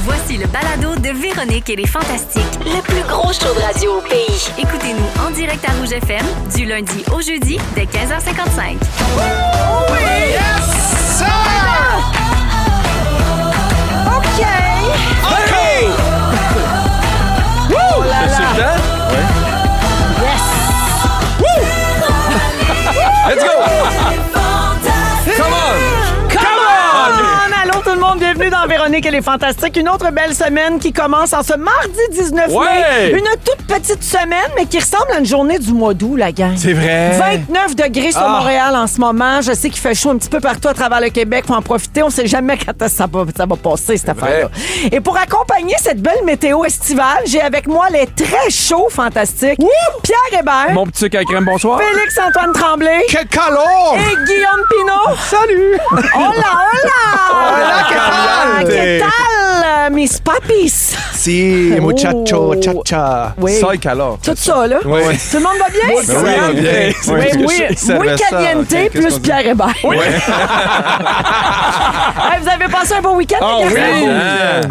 Voici le balado de Véronique et les Fantastiques. Le plus gros show de radio au pays. Écoutez-nous en direct à Rouge FM du lundi au jeudi dès 15h55. Oui! Yes, sir! OK! OK! Oh là C'est le là! temps? Yes! Let's go! Come on! Allô tout le monde, bienvenue dans Véronique et les Fantastiques. Une autre belle semaine qui commence en ce mardi 19 mai. Ouais! Une toute petite semaine, mais qui ressemble à une journée du mois d'août, la gang. C'est vrai. 29 degrés sur Montréal en ce moment. Je sais qu'il fait chaud un petit peu partout à travers le Québec. Faut en profiter. On sait jamais quand ça va passer, cette affaire-là. Et pour accompagner cette belle météo estivale, j'ai avec moi les très chauds fantastiques. Pierre Hébert. Mon petit sucre à crème, bonsoir. Félix-Antoine Tremblay. Quel calor! Et Guillaume Pinot. Salut! Hola, hola! Hola, ¿qué tal? ¿Qué tal, mis papis? Si, muchacho, Oh. cha-cha. Oui. Ça et calor. Tout ça, là. Oui. Tout le monde va bien? Ben oui, va bien. Oui, caliente plus Pierre Hébert. Hey, vous avez passé un beau week-end, Oh, les gars?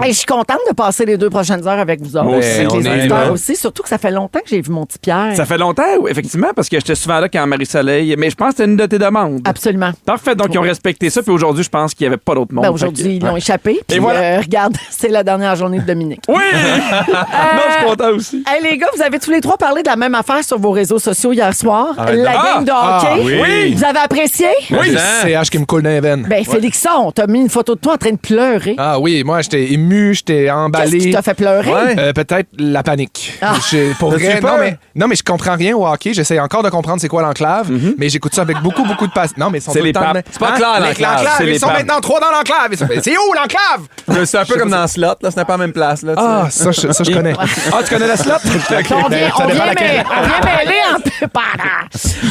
oui. Hey, je suis contente de passer les 2 prochaines heures avec vous autres. Moi aussi. Avec On les est auditeurs là. aussi. Surtout que ça fait longtemps que j'ai vu mon petit Pierre. Ça fait longtemps, oui, effectivement, parce que j'étais souvent là quand Marie-Soleil, mais je pense que c'était une de tes demandes. Absolument. Parfait, donc ils ont respecté ça, puis aujourd'hui, je pense qu'il n'y avait pas d'autre monde. Ben, aujourd'hui, ils l'ont échappé. Puis, voilà. regarde, c'est la dernière journée de Dominique. Oui! Non, je suis content aussi. Hey, les gars, vous avez tous les trois parlé de la même affaire sur vos réseaux sociaux hier soir. La game de hockey. oui. Vous avez apprécié? Oui, le CH qui me coule dans les veines. Ben, Félixon, t'as mis une photo de toi en train de pleurer. Ah oui, moi, j'étais ému, j'étais Qu'est-ce emballé. qui t'a fait pleurer? Peut-être la panique. Ah. Pour T'as-tu vrai, peur? non, mais je comprends rien au hockey. J'essaie encore de comprendre c'est quoi l'enclave, mais j'écoute ça avec beaucoup de passion. Non, mais ils sont C'est tout le les temps... papes. C'est pas clair, l'enclave, c'est Ils les sont papes. maintenant 3 dans l'enclave. C'est où l'enclave? C'est un peu comme dans Slot, là, c'est pas la même place. Là, Ah, ça, je connais. Ah, tu connais la slot? On vient, ça on dépend vient laquelle. on vient mêler en plus.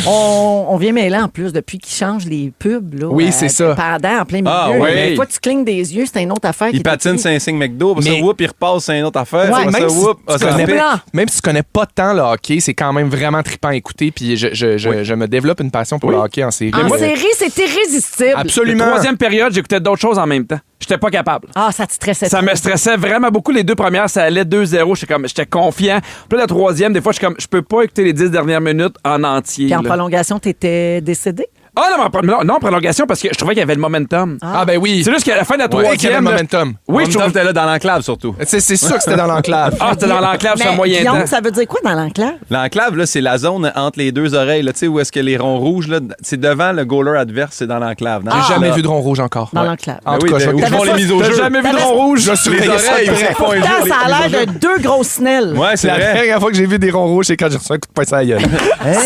On vient mêler en plus depuis qu'ils changent les pubs. Là, Oui, c'est ça. Pendant, en plein milieu. Ah, oui. Des fois, tu clignes des yeux, c'est une autre affaire. Il patine Saint-Signe McDo, puis ça, Mais- whoop, il repasse, c'est une autre affaire. Ouais, Après même ça, si whoop, tu ça connais pique. pas. Même si tu connais pas tant le hockey, c'est quand même vraiment trippant à écouter. Puis je me développe une passion pour le hockey en série. En Moi, série, c'est irrésistible. Absolument. La troisième période, j'écoutais d'autres choses en même temps. J'étais pas capable. Ah, ça te stressait Ça trop. me stressait vraiment beaucoup. Les 2 premières, ça allait 2-0. J'étais confiant. Puis là, la troisième, des fois, je peux pas écouter les 10 dernières minutes en entier. Puis en là. prolongation, t'étais décédé? Ah non, non, prolongation, parce que je trouvais qu'il y avait le momentum. Ah, ben oui. C'est juste qu'à la fin de la Ouais, qu'il y avait troisième... le là- momentum. Oui, je Tom trouve... était là dans l'enclave, surtout. C'est sûr que c'était dans l'enclave. Ah, c'était dans l'enclave sur un Mais moyen Guillaume, temps. ça veut dire quoi dans l'enclave? L'enclave, là, c'est la zone entre les deux oreilles, là, tu sais, où est-ce que les ronds rouges, là, c'est devant le goaler adverse, c'est dans l'enclave. J'ai jamais vu de rond rouge encore. Dans l'enclave. En tout cas, je où vais- font les mises au T'as jeu. jamais vu de T'avais- rond rouge? je suis Les rayé ça oreilles, de où près. ils font un jeu. Pourtant, ça a l'air de 2 grosses snelles. Ouais, c'est La vrai. dernière fois que j'ai vu des ronds rouges, c'est quand j'ai reçu un coup de poing sur la gueule.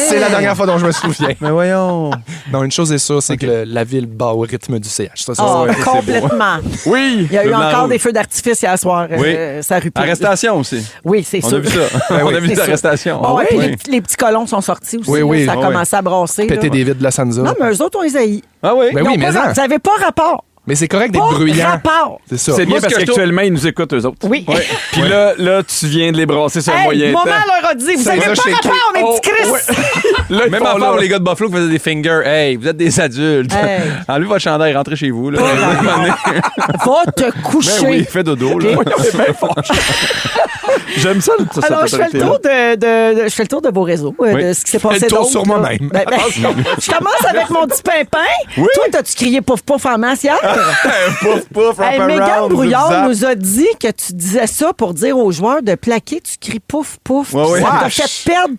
C'est la dernière fois dont je me souviens. Mais voyons. Non, une chose est sûre, c'est que la ville bat au rythme du CH. Ça, Ah, c'est complètement. Oui. Il y a eu Comme la encore roue. des feux d'artifice hier soir. Oui. Ça rue plus. Arrestation aussi. Oui, c'est On sûr. a vu ça. On a vu C'est des sûr. arrestations. Bon, ouais, puis Oui. les petits colons sont sortis aussi. Oui, là, oui. ça a Ah, commencé à brasser. péter là. des vides de la Sansa. Non, mais eux autres, on les haït. Ah oui? Ben Ils oui, ont mais pas- en. Vous n'avez pas rapport. Mais c'est correct d'être Pas bruyant. rapport. C'est ça. C'est bien Moi, ce parce que je qu'actuellement, ils nous écoutent, eux autres. Oui. Puis là, tu viens de les brasser sur un Hey, moyen maman temps. leur a dit, vous C'est avez ça, pas chez rapport, mes Oh, petits Chris. ouais. Là, ils Même font affaire là. pour les gars de Buffalo qui faisaient des fingers. Hey, vous êtes des adultes. Hey. Enlevez votre chandail, rentrez chez vous. Là. Va te coucher. Ben oui, fais dodo. Là. J'aime ça. Alors, je fais le tour je fais le tour de vos réseaux, de ce qui s'est passé le tour d'autre, sur là. moi-même. Je commence avec mon petit pimpin. Toi, t'as-tu crié pouf pouf en masse hier? Pouf, pouf, Hey, wrap Mégane around, Brouillard zap. nous a dit que tu disais ça pour dire aux joueurs de plaquer, tu cries pouf pouf. Ouais, Puis ouais. ça t'a Wesh. fait perdre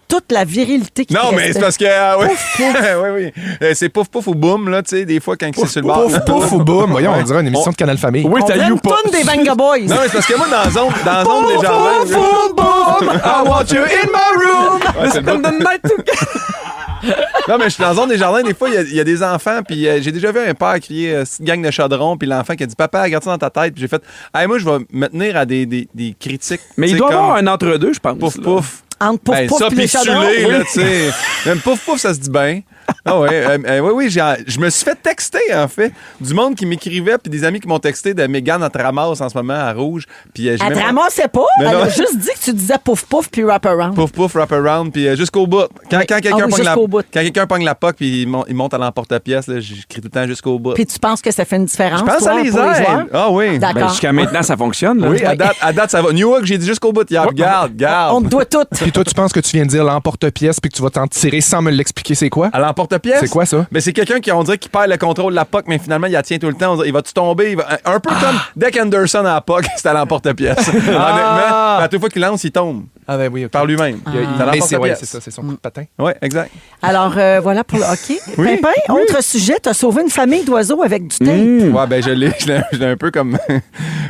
toute la virilité qui Non, te mais restait. c'est parce que. oui. C'est pouf, pouf ou boum, là, tu sais, des fois, quand c'est sur le bord. Pouf, pouf ou boum. Voyons, on dirait une émission de Canal Famille. Oui, On t'as dirait eu une pas. toune des Venga Boys. Non, mais c'est parce que moi, dans la zone des jardins. Boum, boum. I want you in my room. Ouais, c'est le bout. Non, mais je suis dans la zone des jardins. Des fois, il y a des enfants. Puis j'ai déjà vu un père crier cette gang de chaudron. Puis l'enfant qui a dit Papa, regarde ça dans ta tête. Puis j'ai fait hey, moi, je vais me tenir à des critiques. Mais tu il sais, doit y comme avoir un entre-deux, je pense. Pouf, là. pouf. Entre pouf Ben, pouf ça, et les puis chaudrons. chulé, Oui. là, tu sais. Même pouf, pouf, ça se dit bien. Ah ouais, oui, je me suis fait texter, en fait. Du monde qui m'écrivait, puis des amis qui m'ont texté de Mégane, elle te ramasse en ce moment à Rouge. Puis, Elle te ramassait pas. Mais Elle non. a juste dit que tu disais pouf pouf puis wrap around. Pouf, pouf, wrap around, puis jusqu'au bout. Quand Oui. quelqu'un Ah oui, pogne jusqu'au bout. quand quelqu'un pogne la POC, puis il monte à l'emporte-pièce, là, j'écris tout le temps jusqu'au bout. Puis tu penses que ça fait une différence, Je pense toi, à les pour les joueurs? aide. Ah oui. Ben, D'accord. jusqu'à maintenant, ça fonctionne. Là. Oui, à date, ça va. New York, j'ai dit jusqu'au bout hier. Garde. On te doit tout. Puis toi, tu penses que tu viens de dire l'emporte-pièce puis que tu vas t'en tirer sans me l'expliquer, c'est quoi? À l'emporte-pièce. C'est quoi ça? Ben, c'est quelqu'un qui, on dirait, qui perd le contrôle de la POC, mais finalement, il la tient tout le temps. On dirait, il va-tu tomber? Un peu comme Deck Anderson à la POC, c'est à l'emporte-pièce. Honnêtement, à toute fois qu'il lance, il tombe Ah ben oui, ok. par lui-même. Mais C'est à c'est l'emporte-pièce. ça, c'est son coup de patin. Oui, exact. Alors, voilà pour le hockey. Oui. Pimpin, autre sujet, t'as sauvé une famille d'oiseaux avec du tape. Ouais, ben, je l'ai un peu comme.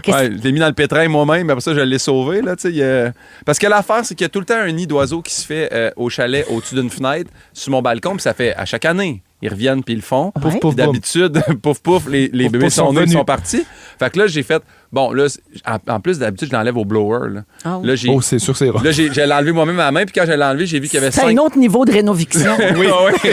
Ouais, je l'ai mis dans le pétrin moi-même, mais après ça, je l'ai sauvé, là, tu sais. Parce que l'affaire, c'est qu'il y a tout le temps un nid d'oiseaux qui se fait au chalet au-dessus d'une fenêtre, sur mon balcon, puis ça fait à chaque année. Ils reviennent puis ils le font. Ouais. Pouf, Puis d'habitude, pouf, pouf, les Pouf, bébés pouf sont sont nés, ils venus. sont partis. Fait que là, j'ai fait. Bon, là, en plus, d'habitude, je l'enlève au blower. Là, Ah oui. là j'ai. Oh, c'est sûr, c'est rare. Là, j'ai l'enlevé moi-même à la main, puis quand je l'ai enlevé, j'ai vu qu'il y avait C'est 5. un autre niveau de rénoviction. Oui, oui.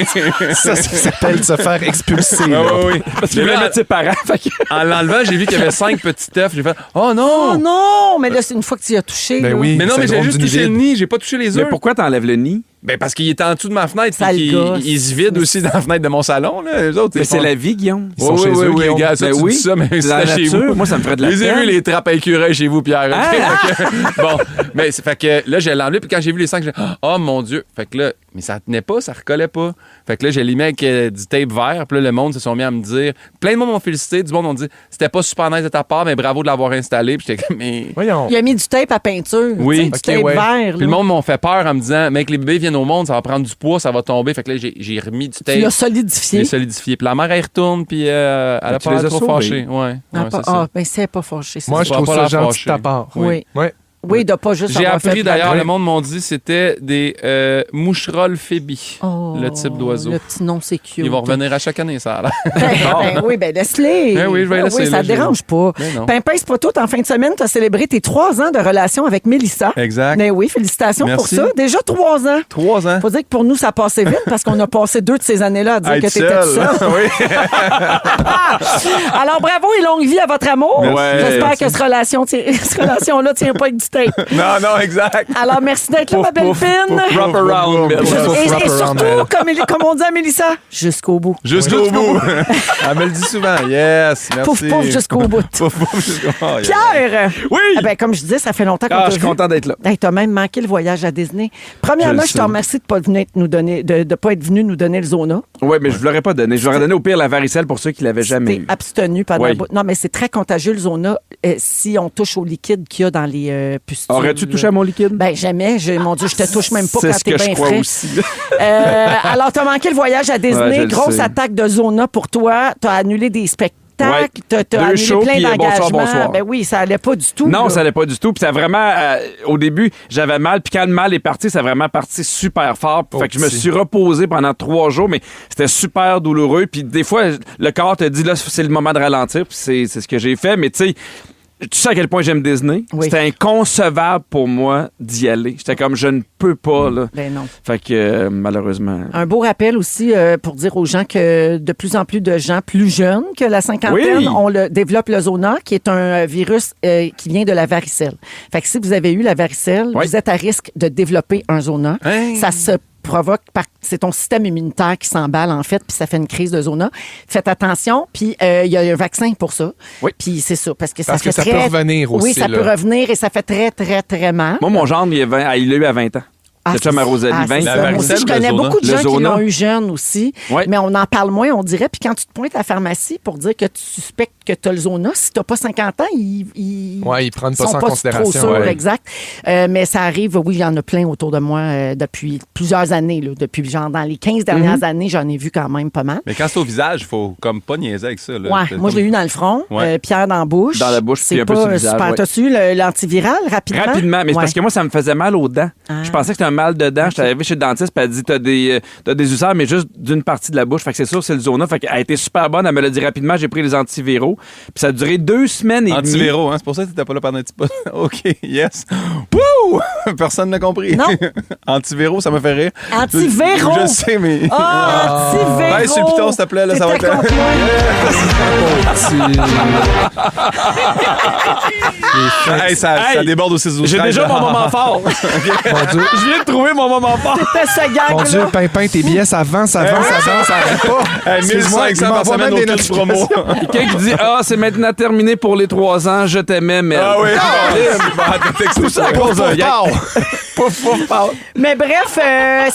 Ça s'appelle se faire expulser. Ah, là. oui, oui. Parce qu'il voulait mettre ses parents. Fait que- En l'enlevant, j'ai vu qu'il y avait 5 petits œufs. J'ai fait oh non! Oh non! Mais là, c'est une fois que tu y as touché. Ben là. oui. Mais non, C'est mais le j'ai drôle juste du touché le vide. nid, j'ai pas touché les Mais œufs. pourquoi t'enlèves le nid? Ben parce qu'il était en dessous de ma fenêtre, Ça puis le gosse. il se vide aussi dans la fenêtre de mon salon. Là. Les autres, Mais ils c'est font- la vie, Guillaume. Ils sont oui, chez oui, eux, oui, Guillaume. gars, ça, Ben tu oui. dis ça, mais C'est c'est dans la chez nature. vous. Moi, ça me ferait de la Les ai peine. vus, les trappes à écureuils chez vous, Pierre. Ah! Bon, mais c'est fait que là, j'ai enlevé, puis quand j'ai vu les 5, j'ai dit oh mon Dieu. Fait que là, mais ça tenait pas, ça recollait pas. Fait que là, j'ai mis avec du tape vert, puis là, le monde se sont mis à me dire. Plein de monde m'ont félicité, du monde m'ont dit c'était pas super nice de ta part, mais bravo de l'avoir installé. Puis j'étais comme, mais. Voyons. Il a mis du tape à peinture. Oui. Tu sais, du Ok, tape ouais. vert. Puis le monde m'ont fait peur en me disant, mais que les bébés viennent au monde, ça va prendre du poids, ça va tomber. Fait que là, j'ai remis du Tu tape. l'as Je l'ai solidifié. solidifié. Puis la mère, elle retourne, puis elle a tu pas les l'air as trop sauvés. fâchée. Ouais, Ah, ouais, pas- c'est ça. ah, ben c'est pas fâché. c'est Moi, ça. je vas trouve pas ça la gentil de ta fâcher. part. Oui. Ouais. Oui, de pas juste J'ai avoir fait appris d'ailleurs, la- le monde m'ont dit c'était des moucherolles Phoebe, Oh, le type d'oiseau. Le petit nom, c'est cute. Ils vont revenir à chaque année, ça. a l'air. Ben oui, ben laisse-les. Ben oui, je vais laisser, Oui, ça là, ne dérange pas. Ben non. Pimpin, c'est pas tout. En fin de semaine, tu as célébré tes 3 ans de relation avec Mélissa. Exact. Ben oui, félicitations Merci. pour ça. Déjà 3 ans. 3 ans. Faut dire que pour nous, ça passait vite parce qu'on a passé 2 de ces années-là à dire Être que tu étais tout seul. oui. Alors, bravo et longue vie à votre amour. Merci. J'espère Merci. que cette relation-là tient pas avec du tape. Non, exact. Alors, merci d'être là, ma belle Pouf, fine. pouf, Wrap around, pouf, bitch. pouf, pouf. Et wrap around, surtout, comme on dit à Mélissa, jusqu'au bout. Jusqu'au bout. Elle me le dit souvent. Yes, merci. Pouf, pouf, jusqu'au bout. Pouf, pouf, jusqu'au bout. Oh, yeah. Pierre! Oui! Eh ben, comme je disais, ça fait longtemps qu'on Ah, t'a je suis vu. content d'être là. Hey, t'as même manqué le voyage à Disney. Premièrement, Je je te le sais. remercie de pas venir nous donner, de pas être venu nous donner le Zona. Oui, mais je ne l'aurais pas donné. Je l'aurais donné au pire la varicelle pour ceux qui l'avaient jamais T'es eu. abstenu pendant Oui. un bout. Non, mais c'est très contagieux le Zona si on touche au liquide qu'il y a dans les pustules. Aurais-tu touché à mon liquide? Ben jamais. Mon Dieu, je te touche même pas C'est quand ce t'es que je bien crois frais. aussi. Alors, t'as manqué le voyage à Disney. Ouais, je le Grosse sais. attaque de Zona pour toi. T'as annulé des spectacles. Ouais. T'as 2 annulé shows, plein puis, d'engagements. bonsoir. Ben oui, ça allait pas du tout. Non, là. ça allait pas du tout. Puis ça a vraiment, au début, j'avais mal. Puis quand le mal est parti, ça a vraiment parti super fort. Fait que je me suis reposé pendant 3 jours, mais c'était super douloureux. Puis des fois, le corps te dit, là, c'est le moment de ralentir. Puis c'est ce que j'ai fait. Mais tu sais, tu sais à quel point j'aime Disney. Oui. C'était inconcevable pour moi d'y aller. J'étais comme, je ne peux pas, là. Ben non. Fait que, malheureusement... Un beau rappel aussi pour dire aux gens que de plus en plus de gens plus jeunes que la cinquantaine Oui. développent le Zona, qui est un virus qui vient de la varicelle. Fait que si vous avez eu la varicelle, Oui. vous êtes à risque de développer un Zona. Hein? Ça se provoque c'est ton système immunitaire qui s'emballe en fait, puis ça fait une crise de Zona. Faites attention, puis il y a un vaccin pour ça. Oui. Puis c'est ça, parce que ça Parce que fait ça peut revenir aussi, Oui, ça là. peut revenir et ça fait très, très, très mal. Moi, mon gendre, il l'a eu à 20 ans. Le chum à Rosalie, c'est 20. ça. La Moi aussi, varicelle, je le connais Zona. beaucoup de Le gens qui Zona. l'ont eu jeune aussi, Ouais. mais on en parle moins, on dirait. Puis quand tu te pointes à la pharmacie pour dire que tu suspectes que tu as le Zona, si tu n'as pas 50 ans, ils Ouais, ils prennent pas sont ça en pas considération. trop sûrs, Ouais. exact. Mais ça arrive, oui, il y en a plein autour de moi depuis plusieurs années. Là, depuis genre dans les 15 dernières années, j'en ai vu quand même pas mal. Mais quand c'est au visage, il faut comme pas niaiser avec ça. Là. Ouais, C'est moi, je l'ai eu dans le front, Ouais. Pierre dans la bouche. Dans la bouche, c'est puis un peu pas sur le visage, super. ouais. T'as-tu eu l'antiviral rapidement? Rapidement, mais c'est Ouais. parce que moi, ça me faisait mal aux dents. Ah. Je pensais que c'était un mal de dents. J'étais arrivé chez le dentiste, puis elle dit t'as des ulcères, mais juste d'une partie de la bouche. Fait que c'est sûr, c'est le Zona. Fait qu'elle a été super bonne. Elle me l'a dit rapidement. J'ai pris les antiviraux. Puis ça a duré 2 semaines et demie. Antiviraux, hein? C'est pour ça que t'étais pas là pendant un petit peu. OK, yes. Wouh! Oh! Personne n'a compris. Non. Antivéro, ça me fait rire. Antivéro. Je sais, mais... Ah, antivéro. Ouais, sur le piton, s'il te plaît, là, ça va T'étais être... contre moi. Hey, ça déborde aussi sous J'ai déjà mon moment fort. Mon Dieu. Je viens de trouver mon moment fort. C'était ce Mon Dieu, gag-là. Pimpin, tes billets, ça vend, ça arrête pas. Hey, Excuse-moi, 1500 il par m'envoie semaine même des au promo. Quelqu'un qui dit c'est maintenant terminé pour les 3 ans, je t'aimais, mais. Ah oui, tout ça à cause d'un gars. Mais bref,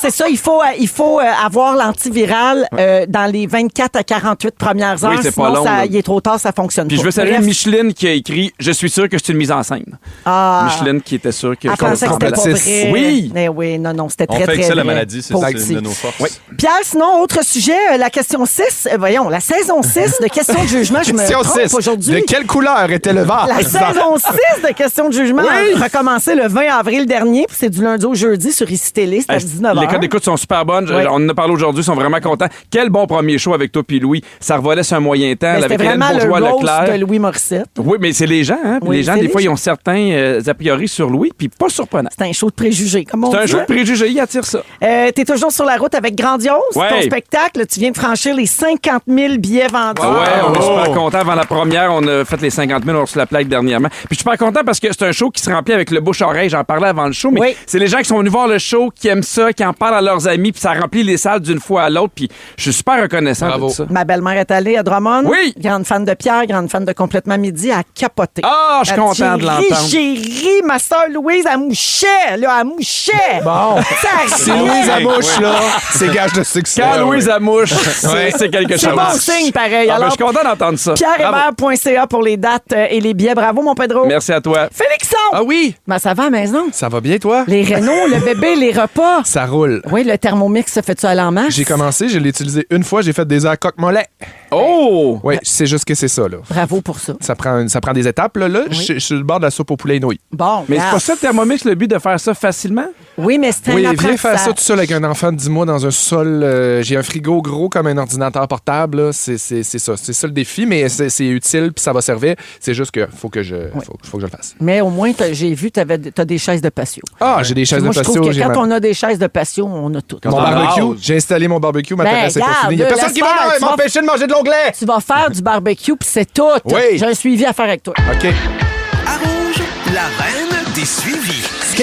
c'est ça, il faut avoir l'antiviral dans les 24 à 48 premières heures. Oui, c'est sinon, pas long, là. il est trop tard, ça fonctionne Puis pas. je veux saluer Bref. Micheline qui a écrit Je suis sûr que c'est une mise en scène. Ah. Micheline qui était sûre que Elle pensait que c'était pas complotiste. vrai. Oui. Mais oui, non, c'était On très, fait très que ça, la vrai. maladie, c'est Pauvre une petit. de nos forces. Oui. Pierre, sinon, autre sujet, la question 6. Voyons, la saison 6 de questions de jugement. Je me Question trompe 6. aujourd'hui. De quelle couleur était le verre? La saison 6 de questions de jugement a recommencé le 20 avril dernier, puis c'est du lundi au jeudi sur ICI Télé, c'est à 19h. Les codes d'écoute sont super bonnes. Oui. On en a parlé aujourd'hui, ils sont vraiment contents. Quel bon premier show avec toi puis Louis. Ça revolait sur un moyen temps. Mais avec c'était Hélène vraiment le Bourgeois roast Leclerc. de Louis Morissette. Oui, mais c'est les gens, hein? Puis Oui, les gens, c'est des les fois, gens. ils ont certains a priori sur Louis, puis pas surprenant. C'est un show de préjugés, comme on C'est un dit. show de préjugés, il attire ça. T'es toujours sur la route avec Grandiose, Ouais. ton spectacle. Tu viens de franchir les 50 000 billets vendus. Ouais, on est Oh. super content. Avant la première, on a fait les 50 000 sur la plaque dernièrement. Puis je suis super content parce que c'est un show qui se remplit avec le bouche-oreille. J'en parlais avant le show, mais Oui. c'est les gens qui sont venus voir le show, qui aiment ça, qui en parlent à leurs amis, puis ça remplit les salles d'une fois à l'autre. Puis je suis super reconnaissant Bravo. de ça. Ma belle-mère est allée à Drummond. Oui. Grande fan de Pierre, grande fan de Complètement Midi, elle a capoté. Ah, je suis Elle dit, content de l'entendre. J'ai ri, ma soeur Louise, elle mouchait, là, elle mouchait. Bon. Ça Si riait. Louise Amouche, là, c'est gage de succès. Quand là, Louise oui. Amouche, c'est quelque C'est chose. bon signe, pareil. Ah, ben, Alors, je suis content d'entendre ça. Bravo. pierrehébert.ca pour les dates et les billets. Bravo, mon Pedro. Merci à toi. Félixon! Ah oui, Ben, ça va à la maison? ça va bien, toi? Les rénaux, le bébé, les repas. Ça roule. Oui, le Thermomix, ça fait-tu aller en masse? J'ai commencé, je l'ai utilisé une fois, j'ai fait des œufs à coque-mollet. Oh! Oui, c'est juste que c'est ça, là. Bravo pour ça. Ça prend des étapes, là. Je suis sur le bord de la soupe au poulet et nouilles. Bon, Mais c'est regarde. pas ça, Thermomix, le but de faire ça facilement? Oui, mais c'est un Oui, viens apprentissage. faire ça tout seul avec un enfant de 10 mois dans un sol. J'ai un frigo gros comme un ordinateur portable. Là. C'est ça. C'est ça le défi, mais c'est utile puis ça va servir. C'est juste que faut que je le fasse. Mais au moins, j'ai vu, t'as des chaises de patio. Ah, j'ai des chaises Moi, de je trouve patio. que j'ai quand ma- on a des chaises de patio, on a tout. Mon barbecue. J'ai installé mon barbecue. Ma Ben, terrasse est pas regarde, finie. Il y a personne qui va laisse faire, tu vas- m'empêcher de manger de l'onglet. Tu vas faire du barbecue, puis c'est tout. Oui. J'ai un suivi à faire avec toi. OK. À Rouge, la reine des suivis. Je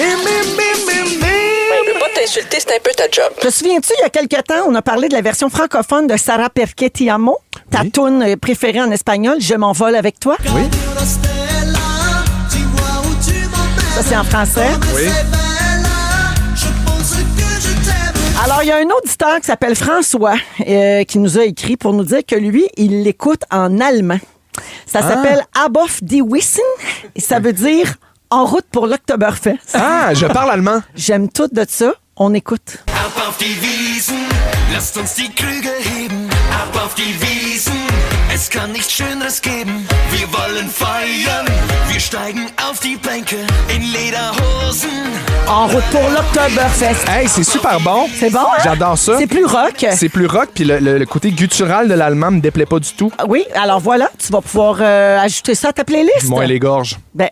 peux pas t'insulter, c'est un peu ta job. Te souviens-tu, il y a quelque temps, on a parlé de la version francophone de Sarah Perquet Ti Amo, ta toune préférée en espagnol, Je m'envole avec toi. Oui. Ça, c'est en français. Oui. Alors, il y a un auditeur qui s'appelle François qui nous a écrit pour nous dire que lui, il l'écoute en allemand. Ça s'appelle Abof die Wissen et ça veut dire en route pour l'Oktoberfest. Ah, je parle allemand. J'aime tout de ça. On écoute. Ab auf die Wiesen, lasst uns die Krüge heben. Ab auf die Wiesen, es kann nichts Schöneres geben. Wir wollen feiern, wir steigen auf die Bänke in Lederhosen. En route pour l'Oktoberfest. Hey, c'est super bon. C'est bon, hein? J'adore ça. C'est plus rock. C'est plus rock, puis le côté guttural de l'allemand me déplaît pas du tout. Oui, alors voilà, tu vas pouvoir ajouter ça à ta playlist. Moi, les gorges. Ben...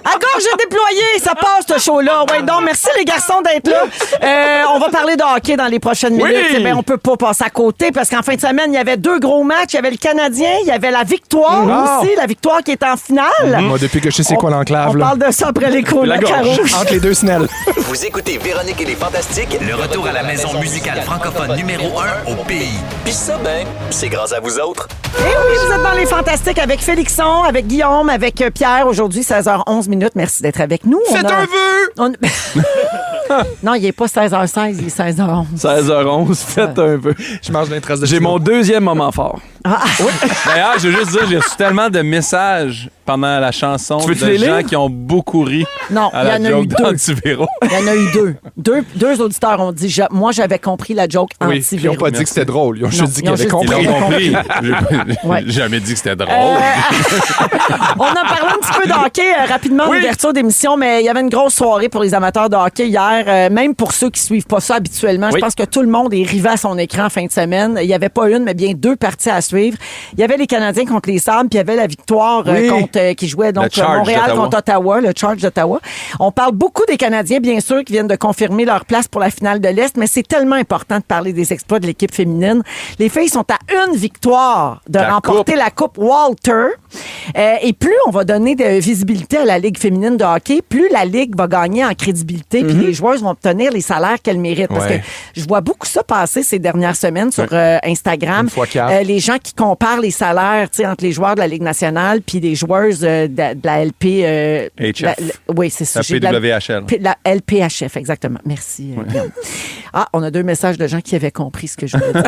À gorge déployée, ça passe ce show-là. Ouais, donc merci les garçons d'être là. On va parler de hockey dans les prochaines minutes. Oui. Eh ben, on peut pas passer à côté parce qu'en fin de semaine, il y avait 2 gros matchs. Il y avait le Canadien, il y avait la victoire Wow. aussi, la victoire qui est en finale. Moi, depuis que je sais c'est quoi On l'enclave, là. parle de ça après les cours. La gorge. Entre les deux snelles. Vous écoutez Véronique et les Fantastiques, le retour à la maison musicale francophone numéro 1 au pays. Puis ça, ben, c'est grâce à vous autres. Et oui, vous êtes dans les Fantastiques avec Félixon, avec Guillaume, avec Pierre. Aujourd'hui, 16h11 minutes. Merci d'être avec nous. Faites un vœu! Non, il n'est pas 16h16, il est 16h11. 16h11, faites un peu. Je mange une trace de J'ai stylo. mon deuxième moment fort. D'ailleurs, je veux juste dire, j'ai reçu tellement de messages pendant la chanson Tu veux-tu de les gens lire? qui ont beaucoup ri Non, à il y la en a eu joke 2. d'Antivéro. Il y en a eu 2. Deux auditeurs ont dit moi, j'avais compris la joke Oui, puis ils n'ont anti-véro. pas dit que c'était drôle. Ils ont juste dit qu'ils ils ont avaient juste dit compris. Ils l'ont compris. Ouais. J'ai jamais dit que c'était drôle. On a parlé un petit peu de hockey rapidement en Oui. ouverture d'émission, mais il y avait une grosse soirée pour les amateurs de hockey hier hier, même pour ceux qui suivent pas ça habituellement, je pense que tout le monde est rivé à son écran en fin de semaine. Il n'y avait pas une, mais bien 2 parties à suivre. Il y avait les Canadiens contre les Sabres, puis il y avait la victoire qui jouait donc Montréal contre Ottawa, le Charge d'Ottawa. On parle beaucoup des Canadiens, bien sûr, qui viennent de confirmer leur place pour la finale de l'Est, mais c'est tellement important de parler des exploits de l'équipe féminine. Les filles sont à une victoire de remporter la Coupe Walter. Et plus on va donner de visibilité à la Ligue féminine de hockey, plus la Ligue va gagner en crédibilité, puis les joueuses vont obtenir les salaires qu'elles méritent. Parce que je vois beaucoup ça passer ces dernières semaines sur Instagram. Les gens qui comparent les salaires entre les joueurs de la Ligue nationale puis les joueuses de la LP... oui, c'est ça. La PWHL. La LPHF, exactement. Merci. On a 2 messages de gens qui avaient compris ce que je voulais dire.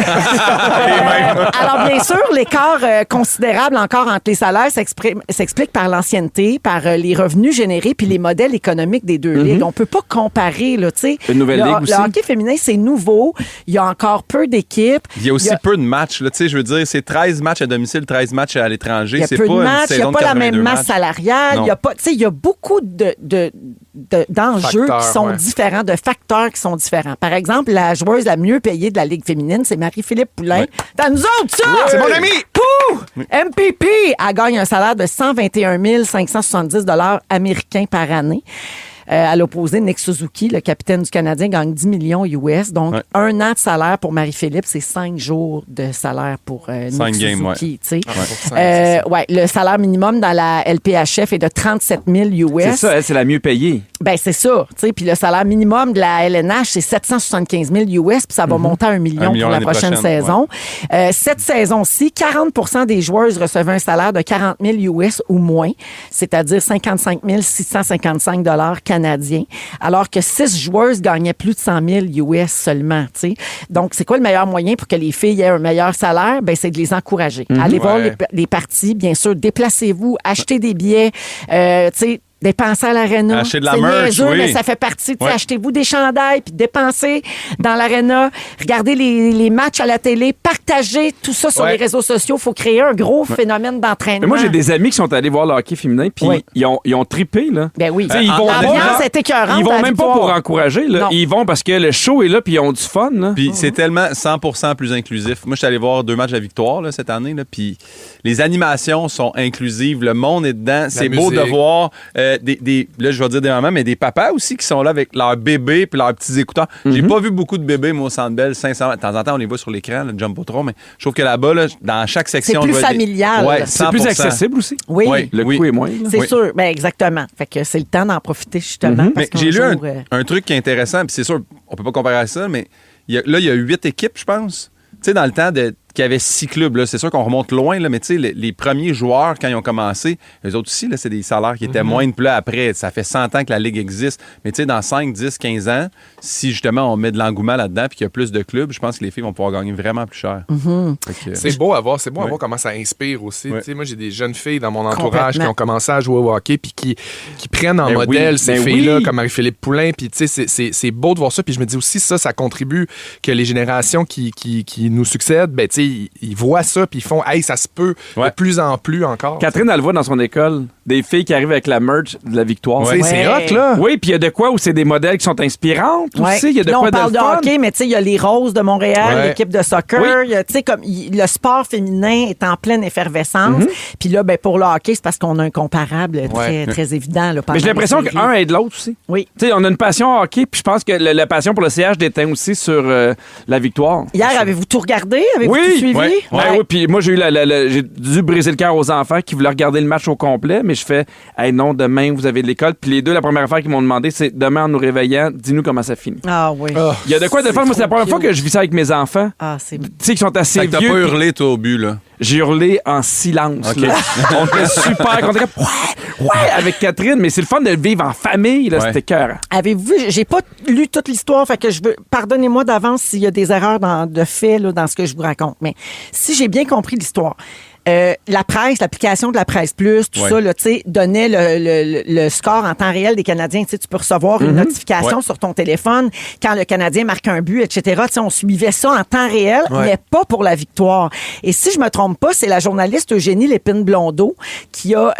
Alors, bien sûr, l'écart considérable encore entre les salaires s'explique par l'ancienneté, par les revenus générés puis les modèles économiques des 2 ligues. On peut pas comparer, là, tu sais. Une nouvelle ligue aussi. Le hockey féminin, c'est nouveau. Il y a encore peu d'équipes. Il y a aussi peu de matchs, là, tu sais, je veux dire, c'est 13 matchs à domicile, 13 matchs à l'étranger. C'est peu de matchs, il n'y a pas la même masse salariale. Il y a beaucoup d'enjeux qui sont différents, de facteurs qui sont différents. Par exemple, la joueuse la mieux payée de la Ligue féminine, c'est Marie-Philippe Poulain. Dans nous autres, ça! C'est mon ami! Pouh! MPP! Elle gagne un salaire de 121 570 $ américains par année. À l'opposé, Nick Suzuki, le capitaine du Canadien, gagne 10 millions US. Donc, 1 an de salaire pour Marie-Philippe, c'est 5 jours de salaire pour Nick Suzuki. Le salaire minimum dans la LPHF est de 37 000 US. C'est ça, c'est la mieux payée. Ben c'est ça. Puis le salaire minimum de la LNH, c'est 775 000 US, puis ça va monter à 1 million pour la prochaine saison. Cette saison-ci, 40 des joueuses recevaient un salaire de 40 000 US ou moins, c'est-à-dire 55 655 $ canadiens, alors que 6 joueuses gagnaient plus de 100 000 US seulement. T'sais. Donc, c'est quoi le meilleur moyen pour que les filles aient un meilleur salaire? Ben, c'est de les encourager. Allez voir les parties, bien sûr. Déplacez-vous, achetez des billets, dépenser à l'aréna. Acheter de la merch, mais ça fait partie. Achetez-vous des chandails, puis dépensez dans l'aréna. Regardez les matchs à la télé. Partagez tout ça sur les réseaux sociaux. Il faut créer un gros phénomène d'entraînement. Mais moi, j'ai des amis qui sont allés voir le hockey féminin, puis ils ont trippé, là. Ben oui. L'ambiance est écœurante. Ils vont même pas pour encourager, là. Ils vont parce que le show est là, puis ils ont du fun, là. Puis c'est tellement 100% plus inclusif. Moi, je suis allé voir 2 matchs à victoire, là, cette année, là, puis les animations sont inclusives. Le monde est dedans. C'est beau de voir... là, je vais dire des mamans, mais des papas aussi qui sont là avec leurs bébés puis leurs petits écouteurs. J'ai pas vu beaucoup de bébés, moi, au Centre Bell, sincèrement. De temps en temps, on les voit sur l'écran, le Jumbotron, mais je trouve que là-bas, là, dans chaque section... C'est plus familial. C'est plus accessible aussi. Oui. Le coût est moins. C'est sûr. Ben, exactement. Fait que c'est le temps d'en profiter, justement. Mais j'ai lu un truc qui est intéressant, puis c'est sûr, on peut pas comparer à ça, mais il y a 8 équipes, je pense. Tu sais, dans le temps qu'il y avait 6 clubs, là, c'est sûr qu'on remonte loin, là, mais tu sais, les premiers joueurs, quand ils ont commencé, eux autres aussi, là, c'est des salaires qui étaient moindres. Puis là, après, ça fait 100 ans que la Ligue existe. Mais tu sais, dans 5, 10, 15 ans, si justement on met de l'engouement là-dedans puis qu'il y a plus de clubs, je pense que les filles vont pouvoir gagner vraiment plus cher. C'est beau à voir. C'est beau à voir comment ça inspire aussi. Tu sais, moi, j'ai des jeunes filles dans mon entourage qui ont commencé à jouer au hockey puis qui prennent en modèle ces filles-là, comme Marie-Philippe Poulain. Puis tu sais, c'est beau de voir ça. Puis je me dis aussi, ça contribue que les générations qui nous succèdent, ben tu sais, ils voient ça puis ils font « Hey, ça se peut de plus en plus encore. » Catherine, elle le voit dans son école. Des filles qui arrivent avec la merch de la victoire. C'est hot, là. Oui, puis il y a de quoi où c'est des modèles qui sont inspirantes aussi. Il y a de là, quoi on parle de hockey, mais tu sais, il y a les Roses de Montréal, l'équipe de soccer. Tu sais, comme le sport féminin est en pleine effervescence. Puis là, ben, pour le hockey, c'est parce qu'on a un comparable très évident. Là, mais j'ai l'impression qu'un aide l'autre aussi. Oui. Tu sais, on a une passion hockey, puis je pense que la passion pour le CH déteint aussi sur la victoire. Hier, avez-vous tout regardé? Avez-vous tout suivi? Oui, puis moi, j'ai dû briser le cœur aux enfants qui voulaient regarder le match au complet, mais je fais, hey, non, demain, vous avez de l'école. Puis les deux, la première affaire qu'ils m'ont demandé, c'est demain, en nous réveillant, dis-nous comment ça finit. Ah oui. Il y a de quoi de faire. Moi, c'est la première fois que je vis ça avec mes enfants. Ah, c'est... Tu sais, qui sont assez vieux. T'as pas hurlé, toi, au but, là? J'ai hurlé en silence. Okay. Là. On était super contents. Ouais, avec Catherine, mais c'est le fun de le vivre en famille. Là, c'était cœur. Avez-vous vu, j'ai pas lu toute l'histoire, fait que pardonnez-moi d'avance s'il y a des erreurs de fait là, dans ce que je vous raconte. Mais si j'ai bien compris l'histoire, la presse, l'application de la Presse Plus, tout ça, là, tu sais, donnait le score en temps réel des Canadiens. Tu sais, tu peux recevoir une notification sur ton téléphone quand le Canadien marque un but, etc. Tu sais, on suivait ça en temps réel, mais pas pour la victoire. Et si je me trompe pas, c'est la journaliste Eugénie Lépine-Blondeau qui a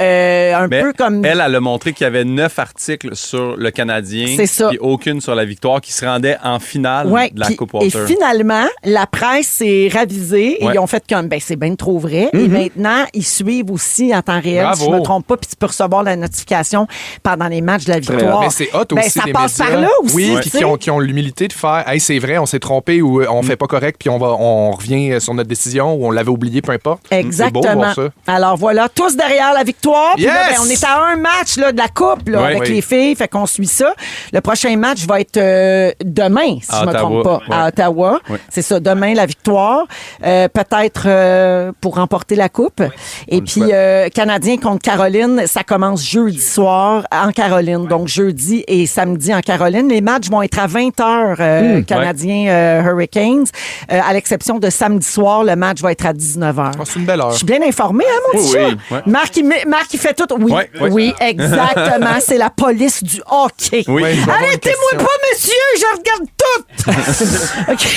peu comme... Elle a montré qu'il y avait 9 articles sur le Canadien. C'est ça. Puis aucune sur la victoire qui se rendait en finale de la Coupe Walter. Et finalement, la presse s'est ravisée et ils ont fait comme, c'est bien trop vrai. Et maintenant, ils suivent aussi en temps réel, si je me trompe pas, puis tu peux recevoir la notification pendant les matchs de la victoire. Mais c'est hot aussi, ça des passe médias. par là aussi. Oui, puis qui ont l'humilité de faire, hey, c'est vrai, on s'est trompé ou on fait pas correct, puis on revient sur notre décision ou on l'avait oublié, peu importe. Exactement. C'est beau de voir ça. Alors voilà, tous derrière la victoire. Puis là, on est à un match là, de la Coupe là, avec les filles, fait qu'on suit ça. Le prochain match va être demain, si je me trompe pas, à Ottawa. Ouais. C'est ça, demain, la victoire. Peut-être pour remporter la Coupe. Et puis, Canadien contre Caroline, ça commence jeudi soir en Caroline. Donc, jeudi et samedi en Caroline. Les matchs vont être à 20h, Canadien Hurricanes. À l'exception de samedi soir, le match va être à 19h. Oh, c'est une belle heure. Je suis bien informé, hein, mon petit chat? Marc, il fait tout. Oui, exactement. C'est la police du hockey. Oui. Arrêtez-moi pas, monsieur! Je regarde tout! OK.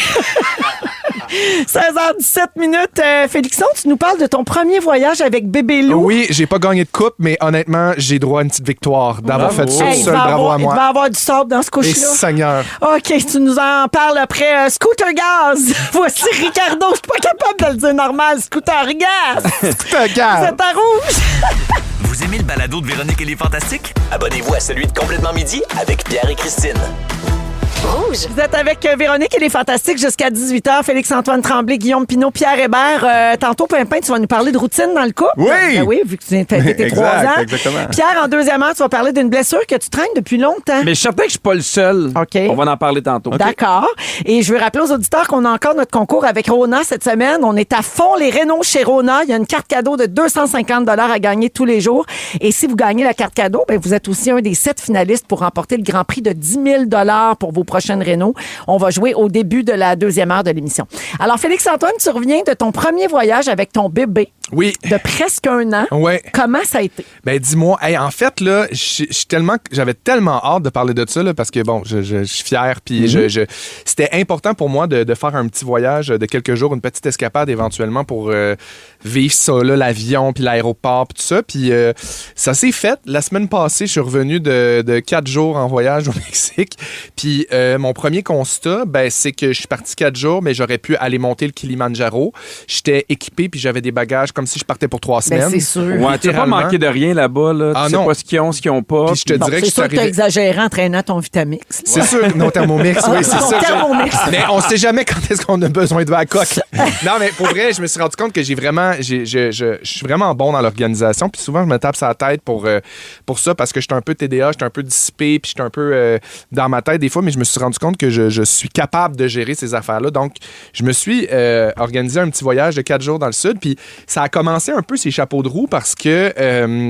16h17. Félixon, tu nous parles de ton premier voyage avec bébé Lou. Oui, j'ai pas gagné de coupe, mais honnêtement, j'ai droit à une petite victoire d'avoir fait ça seul. Bravo à moi. Il va y avoir du sable dans ce couche-là. Seigneur. OK, tu nous en parles après Scooter Gaz. Voici Ricardo. Je suis pas capable de le dire normal. Scooter Gaz. Scooter Gaz. C'est à rouge. Vous aimez le balado de Véronique et les Fantastiques? Abonnez-vous à celui de Complètement Midi avec Pierre et Christine. Rouge. Vous êtes avec Véronique et les Fantastiques jusqu'à 18h. Félix-Antoine Tremblay, Guillaume Pinot, Pierre Hébert. Tantôt, Pimpin, tu vas nous parler de routine dans le couple. Oui! Ben oui, vu que tu viens de fêter tes 3 ans. Exactement. Pierre, en deuxième heure, tu vas parler d'une blessure que tu traînes depuis longtemps. Mais je suis certain que je suis pas le seul. OK. On va en parler tantôt. D'accord. Et je veux rappeler aux auditeurs qu'on a encore notre concours avec Rona cette semaine. On est à fond les Renault chez Rona. Il y a une carte cadeau de 250 $ à gagner tous les jours. Et si vous gagnez la carte cadeau, ben vous êtes aussi un des 7 finalistes pour remporter le grand prix de 10 000 $ pour vos prochaines Renault. On va jouer au début de la deuxième heure de l'émission. Alors, Félix-Antoine, tu reviens de ton premier voyage avec ton bébé. Oui. De presque 1 an. Ouais. Comment ça a été? Ben, dis-moi. Hey, en fait, là, j'avais tellement hâte de parler de ça, là, parce que, bon, je suis fier. Puis, c'était important pour moi de faire un petit voyage de quelques jours, une petite escapade éventuellement pour vivre ça, là, l'avion, puis l'aéroport, puis tout ça. Puis, ça s'est fait. La semaine passée, je suis revenu de 4 jours en voyage au Mexique. Puis, mon premier constat, ben, c'est que je suis parti 4 jours, mais j'aurais pu aller monter le Kilimanjaro. J'étais équipé, puis j'avais des bagages comme si je partais pour 3 semaines. Ben, c'est sûr. Ouais, tu n'as pas manqué de rien là-bas. Là. Tu sais pas ce qu'ils ont, ce qu'ils n'ont pas. Puis je te dirais que c'est sûr que tu as exagéré en traînant ton Vitamix. C'est sûr. Non, Thermomix, oui, c'est ça. Thermomix. Mais on sait jamais quand est-ce qu'on a besoin de Bangkok. Non, mais pour vrai, je me suis rendu compte que je suis vraiment bon dans l'organisation. Puis souvent, je me tape sur la tête pour ça parce que je suis un peu TDA, je suis un peu dissipé, puis je suis un peu dans ma tête des fois, mais je me suis rendu compte que je suis capable de gérer ces affaires-là. Donc, je me suis organisé un petit voyage de 4 jours dans le sud. Puis ça a commencé un peu ces chapeaux de roue parce que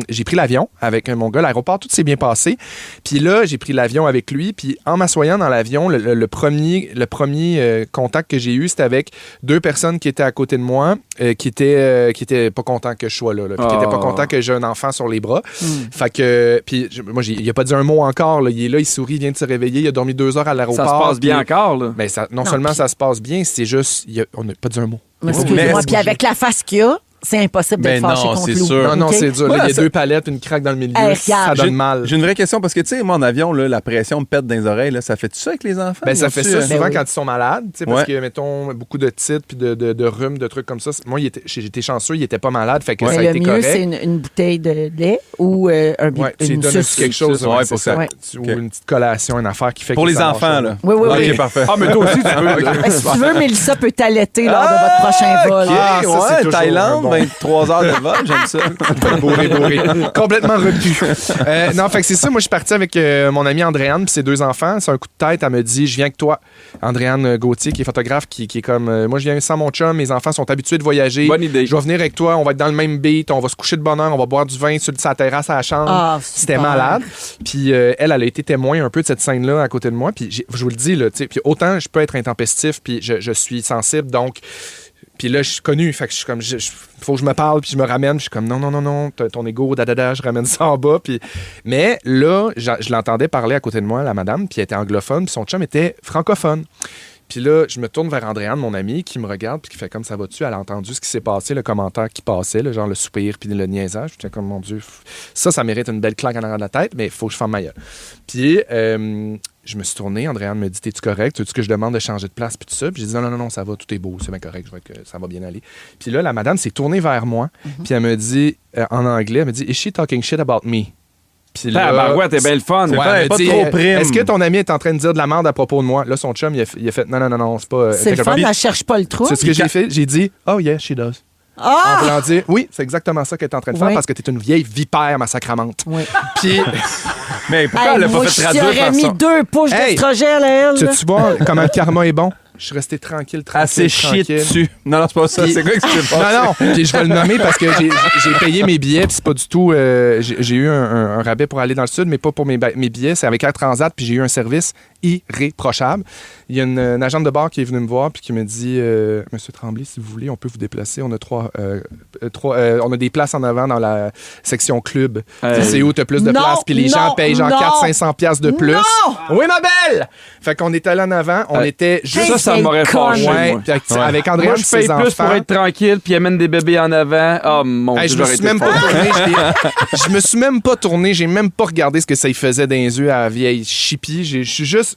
j'ai pris l'avion avec mon gars à l'aéroport. Tout s'est bien passé. Puis là, j'ai pris l'avion avec lui. Puis en m'assoyant dans l'avion, le premier contact que j'ai eu, c'était avec 2 personnes qui étaient à côté de moi qui étaient pas contents que je sois là. Puis qui étaient pas contents que j'ai un enfant sur les bras. Fait que, puis moi, il a pas dit un mot encore. Là. Il est là, il sourit, il vient de se réveiller. Il a dormi 2 heures à l'aéroport. Ça se passe bien encore, là. Ben, non seulement ça se passe bien, c'est juste, on n'a pas dit un mot. Excusez-moi. Puis avec la face qu'il y a, c'est impossible d'être fâché contre c'est Lou. sûr. Non, c'est dur. Voilà, il y a 2 palettes, une craque dans le milieu. Ça donne mal. J'ai une vraie question parce que, tu sais, moi, en avion, là, la pression me pète dans les oreilles. Là, ça fait-tu ça avec les enfants? Ben, ça fait ça souvent oui. quand ils sont malades. Parce que, mettons, beaucoup de titres puis de rhume, de trucs comme ça. Moi, j'étais chanceux, il était pas malade. Fait que ça a été correct. Le mieux, c'est une bouteille de lait ou une suce. Quelque chose. Ouais, pour ça. Ou une petite collation, une affaire qui fait pour que les enfants, là. Oui. OK, parfait. Ah, mais toi aussi, tu veux. Si tu veux, Mélissa peut t'allaiter lors de votre prochain vol. Ah, ça, c'est toujours Thaïlande, bon. 23 heures de vol, j'aime ça. bourré. Complètement repu. Non, fait que c'est ça. Moi, je suis parti avec mon amie Andréane puis ses 2 enfants. C'est un coup de tête. Elle me dit, je viens avec toi. Andréane Gauthier, qui est photographe, qui est comme, moi, je viens sans mon chum. Mes enfants sont habitués de voyager. Bonne idée. Je vais venir avec toi. On va être dans le même beat. On va se coucher de bonne heure. On va boire du vin sur sa terrasse à la chambre. Ah, C'était super. malade. Puis elle a été témoin un peu de cette scène-là à côté de moi. Puis je vous le dis, là, puis autant je peux être intempestif, puis je suis sensible. Donc, Puis là, je suis connu, fait que je suis comme, faut que je me parle, puis je me ramène, puis je suis comme, non, ton ego, je ramène ça en bas. Puis... Mais là, je l'entendais parler à côté de moi, la madame, puis elle était anglophone, puis son chum était francophone. Puis là, je me tourne vers Andréane, mon amie, qui me regarde, puis qui fait comme ça va-tu. Elle a entendu ce qui s'est passé, le commentaire qui passait, genre le soupir, puis le niaisage. J'étais comme, mon Dieu, ça mérite une belle claque en arrière de la tête, mais il faut que je fasse ma gueule. Puis je me suis tourné, Andréane me dit, t'es-tu correct? Veux-tu que je demande de changer de place, puis tout ça? Puis j'ai dit, non, ça va, tout est beau, c'est bien correct, je vois que ça va bien aller. Puis là, la madame s'est tournée vers moi, puis elle me dit, en anglais, elle me dit, is she talking shit about me? Puis là, t'es belle fun. Pas trop prime. Est-ce que ton ami est en train de dire de la merde à propos de moi? Là, son chum, il a fait non, c'est pas. C'est le fun, elle cherche pas le trou. C'est ce que j'ai fait. J'ai dit, oh yeah, she does. En voulant dire, oui, c'est exactement ça qu'elle est en train de faire parce que t'es une vieille vipère, ma sacramente. Oui. Puis. Mais pourquoi elle a pas fait traduire par ça? J'aurais mis 2 pouces d'estrogène à elle. Tu vois comment le karma est bon? Je suis resté tranquille. Assez chier dessus. Non, c'est pas ça. Puis, c'est quoi que tu fais pas? Non. Puis je vais le nommer parce que j'ai payé mes billets. Puis c'est pas du tout. J'ai eu un rabais pour aller dans le sud, mais pas pour mes billets. C'est avec Air Transat. Puis j'ai eu un service irréprochable. Il y a une agente de bar qui est venue me voir puis qui me dit Monsieur Tremblay, si vous voulez, on peut vous déplacer. On a on a des places en avant dans la section club. C'est où tu as plus de places. Puis les gens payent genre 400-500$ de plus. Non! Oui, ma belle! Fait qu'on était allé en avant. On était juste. Ça m'aurait fâché. Ouais. Avec Andréane, moi, je paye plus enfants. pour être tranquille puis amène des bébés en avant. Oh mon Dieu, je me suis même pas tourné. Je me suis même pas tourné. J'ai même pas regardé ce que ça y faisait dans les yeux à la vieille chipie. J'ai juste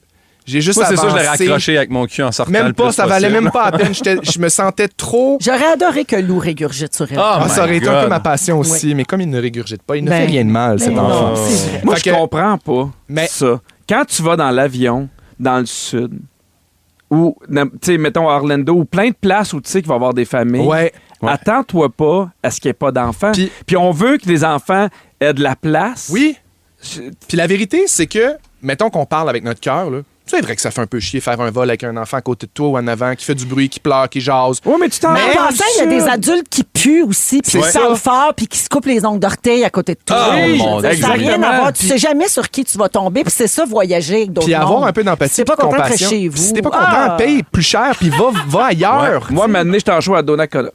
moi, c'est avancé. ça, je l'ai raccroché avec mon cul en sortant. Même le pas, plus ça valait possible. même pas la peine. Je me sentais trop. J'aurais adoré que Lou régurgite sur elle. Ça aurait été un peu ma passion aussi, mais comme il ne régurgite pas, il ne fait rien de mal, cet non, enfant. c'est vrai. Moi, je comprends pas ça. Quand tu vas dans l'avion, dans le sud, ou, tu sais, mettons à Orlando, ou plein de places où tu sais qu'il va y avoir des familles, attends-toi pas à ce qu'il n'y ait pas d'enfants. Puis on veut que les enfants aient de la place. Oui. Puis la vérité, c'est que, mettons qu'on parle avec notre cœur, là. C'est vrai que ça fait un peu chier faire un vol avec un enfant à côté de toi ou en avant qui fait du bruit, qui pleure, qui jase. Oui, mais tu t'en Mais en passant, il y a des adultes qui puent aussi, puis qui parlent fort, puis qui se coupent les ongles d'orteil à côté de toi. Oui, ça n'a rien à voir. Tu sais jamais sur qui tu vas tomber, puis c'est ça, voyager avec d'autres Puis avoir mondes. un peu d'empathie, Si t'es pas content, reste compassion. chez vous. Si t'es pas content, paye plus cher, puis va ailleurs. Moi, maintenant, j'étais en show à Donnacona.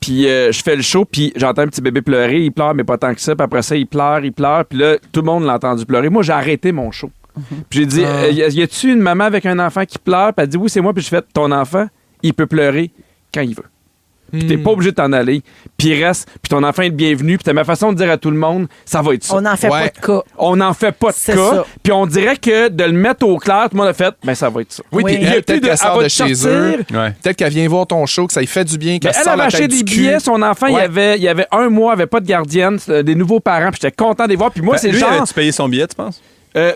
Puis je fais le show, puis j'entends un petit bébé pleurer. Il pleure, mais pas tant que ça. Puis après ça, il pleure. Puis là, tout le monde l'a entendu pleurer. Moi, j'ai arrêté mon show. Puis j'ai dit, y a-tu une maman avec un enfant qui pleure? Puis elle dit, oui, c'est moi. Puis je fais, ton enfant, il peut pleurer quand il veut. Puis t'es pas obligé de t'en aller. Puis il reste. Puis ton enfant est le bienvenu. Puis t'as ma façon de dire à tout le monde, ça va être ça. On n'en fait pas de cas. On n'en fait pas de C'est cas. ça. Puis on dirait que de le mettre au clair, tout le monde a fait, ben ça va être ça. Oui, puis Oui. elle, peut-être qu'elle sort de elle va chez sortir. eux. Ouais. Peut-être qu'elle vient voir ton show, que ça lui fait du bien, qu'elle Elle sort avait la acheté tête des du cul. billets. Son enfant, il y avait un mois, avait pas de gardienne, des nouveaux parents. Puis j'étais content de les voir. Puis moi, c'est le Lui, genre. avais-tu payé son billet, tu penses?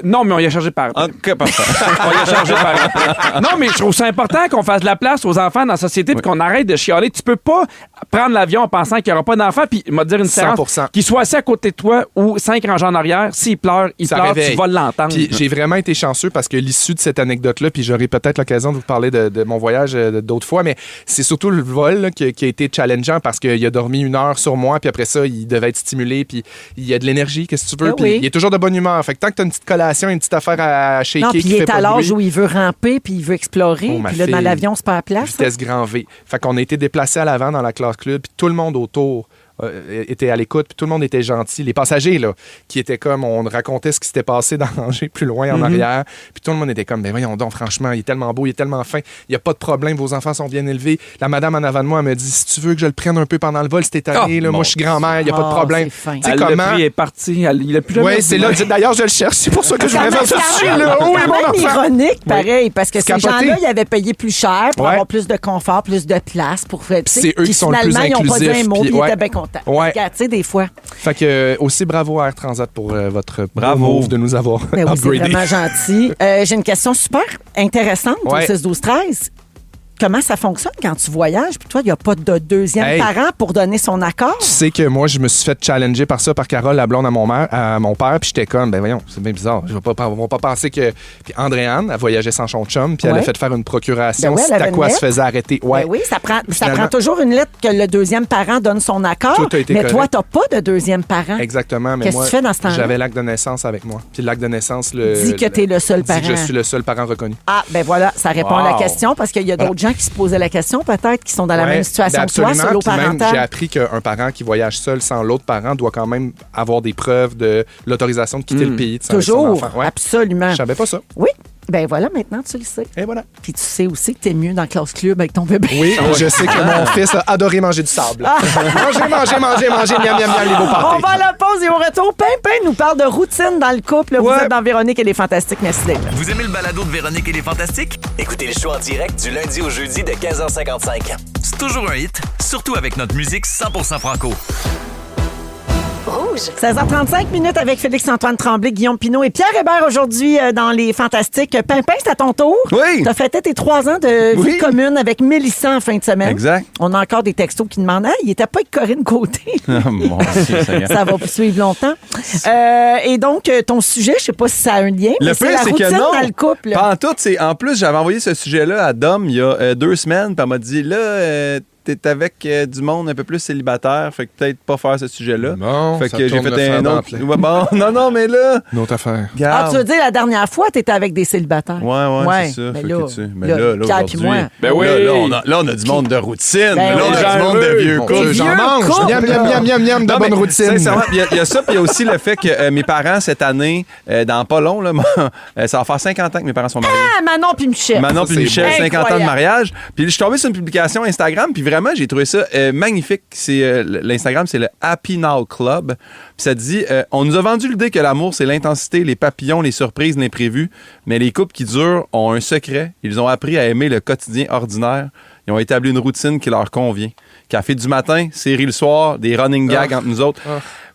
Non, mais on y a chargé par après. Ok, parfait. On y a chargé par après. Non, mais je trouve ça important qu'on fasse de la place aux enfants dans la société puis qu'on arrête de chialer. Tu peux pas prendre l'avion en pensant qu'il n'y aura pas d'enfants puis m'a dire une séance 100%. qu'il soit assis à côté de toi ou 5 rangées en arrière. S'il pleure, Ça pleure, réveille. tu vas l'entendre. Puis j'ai vraiment été chanceux parce que l'issue de cette anecdote-là, puis j'aurai peut-être l'occasion de vous parler de mon voyage d'autres fois, mais c'est surtout le vol là, qui a été challengeant parce qu'il a dormi 1 heure sur moi, puis après ça, il devait être stimulé, puis il y a de l'énergie, qu'est-ce que tu veux, puis il est toujours de bonne humeur. Fait que tant que tu as une petite collation, une petite affaire à shaker Non, puis qui il fait est pas à de l'âge bruit. où il veut ramper, puis il veut explorer. Oh, ma Puis là, dans fille. l'avion, c'est pas à la place. Vitesse grand V. Fait qu'on a été déplacés à l'avant dans la classe club, puis tout le monde autour était à l'écoute, puis tout le monde était gentil. Les passagers, là, qui étaient comme, on racontait ce qui s'était passé dans Angers plus loin en arrière, puis tout le monde était comme, ben voyons donc, franchement, il est tellement beau, il est tellement fin, il n'y a pas de problème, vos enfants sont bien élevés. La madame en avant de moi, elle me dit, si tu veux que je le prenne un peu pendant le vol, cette année, là, moi, je suis grand-mère, il n'y a pas de problème. c'est fin. Tu sais Le comment... prix est parti. Il a plus jamais. Oui, c'est là. D'ailleurs, je le cherche. C'est pour ça que je voulais faire ça. Je suis là. Oui, C'est mon quand même enfant. ironique, pareil, parce que ces capoté. gens-là, ils avaient payé plus cher pour Ouais. avoir plus de confort, plus de place. Pour faire, tu sais, C'est eux puis qui sont le plus finalement, ils n'ont pas dit un inclusifs, mot, puis puis ils ouais. étaient bien contents. Ouais. Regarde, tu sais, des fois. Fait que aussi bravo à Air Transat pour votre Bravo. move de nous avoir Ben oui, c'est upgradé. vraiment gentil. J'ai une question super intéressante Ouais. au 6-12-13. Comment ça fonctionne quand tu voyages? Puis toi, il n'y a pas de deuxième Hey. parent pour donner son accord? Tu sais que moi, je me suis fait challenger par ça, par Carole, la blonde à mon père, puis j'étais comme, ben voyons, c'est bien bizarre. On va pas penser que... Puis Andréane, elle voyageait sans son chum, puis elle Ouais. a fait faire une procuration Ben ouais, si elle avait à quoi une elle se faisait arrêter. Ouais. Ben oui, ça prend Finalement- toujours une lettre que le deuxième parent donne son accord. Tout a été mais correct. toi, tu n'as pas de deuxième parent. Exactement, mais Qu'est-ce moi, que tu fais dans ce temps-là? j'avais l'acte de naissance avec moi. Puis l'acte de naissance... Dis que tu es le seul dit que je parent. suis le seul parent reconnu. Ah, ben voilà, ça répond à la Wow. question parce qu'il y a d'autres gens qui se posaient la question, peut-être, qui sont dans la même situation que toi, absolument. solo Puis même, j'ai parental. appris qu'un parent qui voyage seul sans l'autre parent doit quand même avoir des preuves de l'autorisation de quitter le pays. Avec son Toujours, enfant. Ouais. absolument. Je savais pas ça. Oui. Ben voilà, maintenant, tu le sais. Et voilà. Puis tu sais aussi que t'es mieux dans le classe club avec ton bébé. Oui, je sais que mon fils a adoré manger du sable. manger, miam, les beaux On pâtés. va à la pause et au retour, Pimpin nous parle de routine dans le couple. Vous êtes dans Véronique et les Fantastiques. Merci d'être là. Vous aimez le balado de Véronique et les Fantastiques? Écoutez le show en direct du lundi au jeudi de 15h55. C'est toujours un hit, surtout avec notre musique 100% franco. 16h35 minutes avec Félix-Antoine Tremblay, Guillaume Pinault et Pierre Hébert aujourd'hui dans les Fantastiques. Pimpin, c'est à ton tour. Oui. T'as fêté tes 3 ans de vie Oui. commune avec Mélissa en fin de semaine. Exact. On a encore des textos qui demandent « il était pas avec Corinne Côté. » Oh, mon Dieu, Seigneur. Ça va vous suivre longtemps. Et donc, ton sujet, je sais pas si ça a un lien, mais Le c'est pire, la c'est routine que non. dans le couple. Pas en tout, en plus, j'avais envoyé ce sujet-là à Dom il y a 2 semaines, puis elle m'a dit, là, t'es avec du monde un peu plus célibataire, fait que peut-être pas faire ce sujet-là. Bon, fait ça que j'ai tourne fait le un fer autre. dans Ouais, bon, non, mais là, Une autre affaire. Ah, regarde. tu veux dire, la dernière fois, t'étais avec des célibataires. Ouais, c'est ça. Mais Fait là, que mais là, là, Pierre puis aujourd'hui, moi. Ben oui. Là, on a du monde de routine. Ben là, on oui. a du monde de vieux Mon couples. Dieu, j'en vieux mange. couple, Miam, de Non, bonne mais routine. Sincèrement, il y a ça, puis il y a aussi le fait que mes parents, cette année, dans pas long, là, ça va faire 50 ans que mes parents sont mariés. Ah, Manon puis Michel. Manon Ça, puis c'est Michel, beau. 50 ans de Incroyable. mariage. Puis je suis tombé sur une publication Instagram, puis vraiment, j'ai trouvé ça magnifique. C'est l'Instagram, c'est le Happy Now Club. Puis ça dit on nous a vendu l'idée que l'amour, c'est l'intensité, les papillons, les surprises, l'imprévu. Mais les couples qui durent ont un secret. Ils ont appris à aimer le quotidien ordinaire. Ils ont établi une routine qui leur convient. Café du matin, série le soir, des running gags entre nous autres.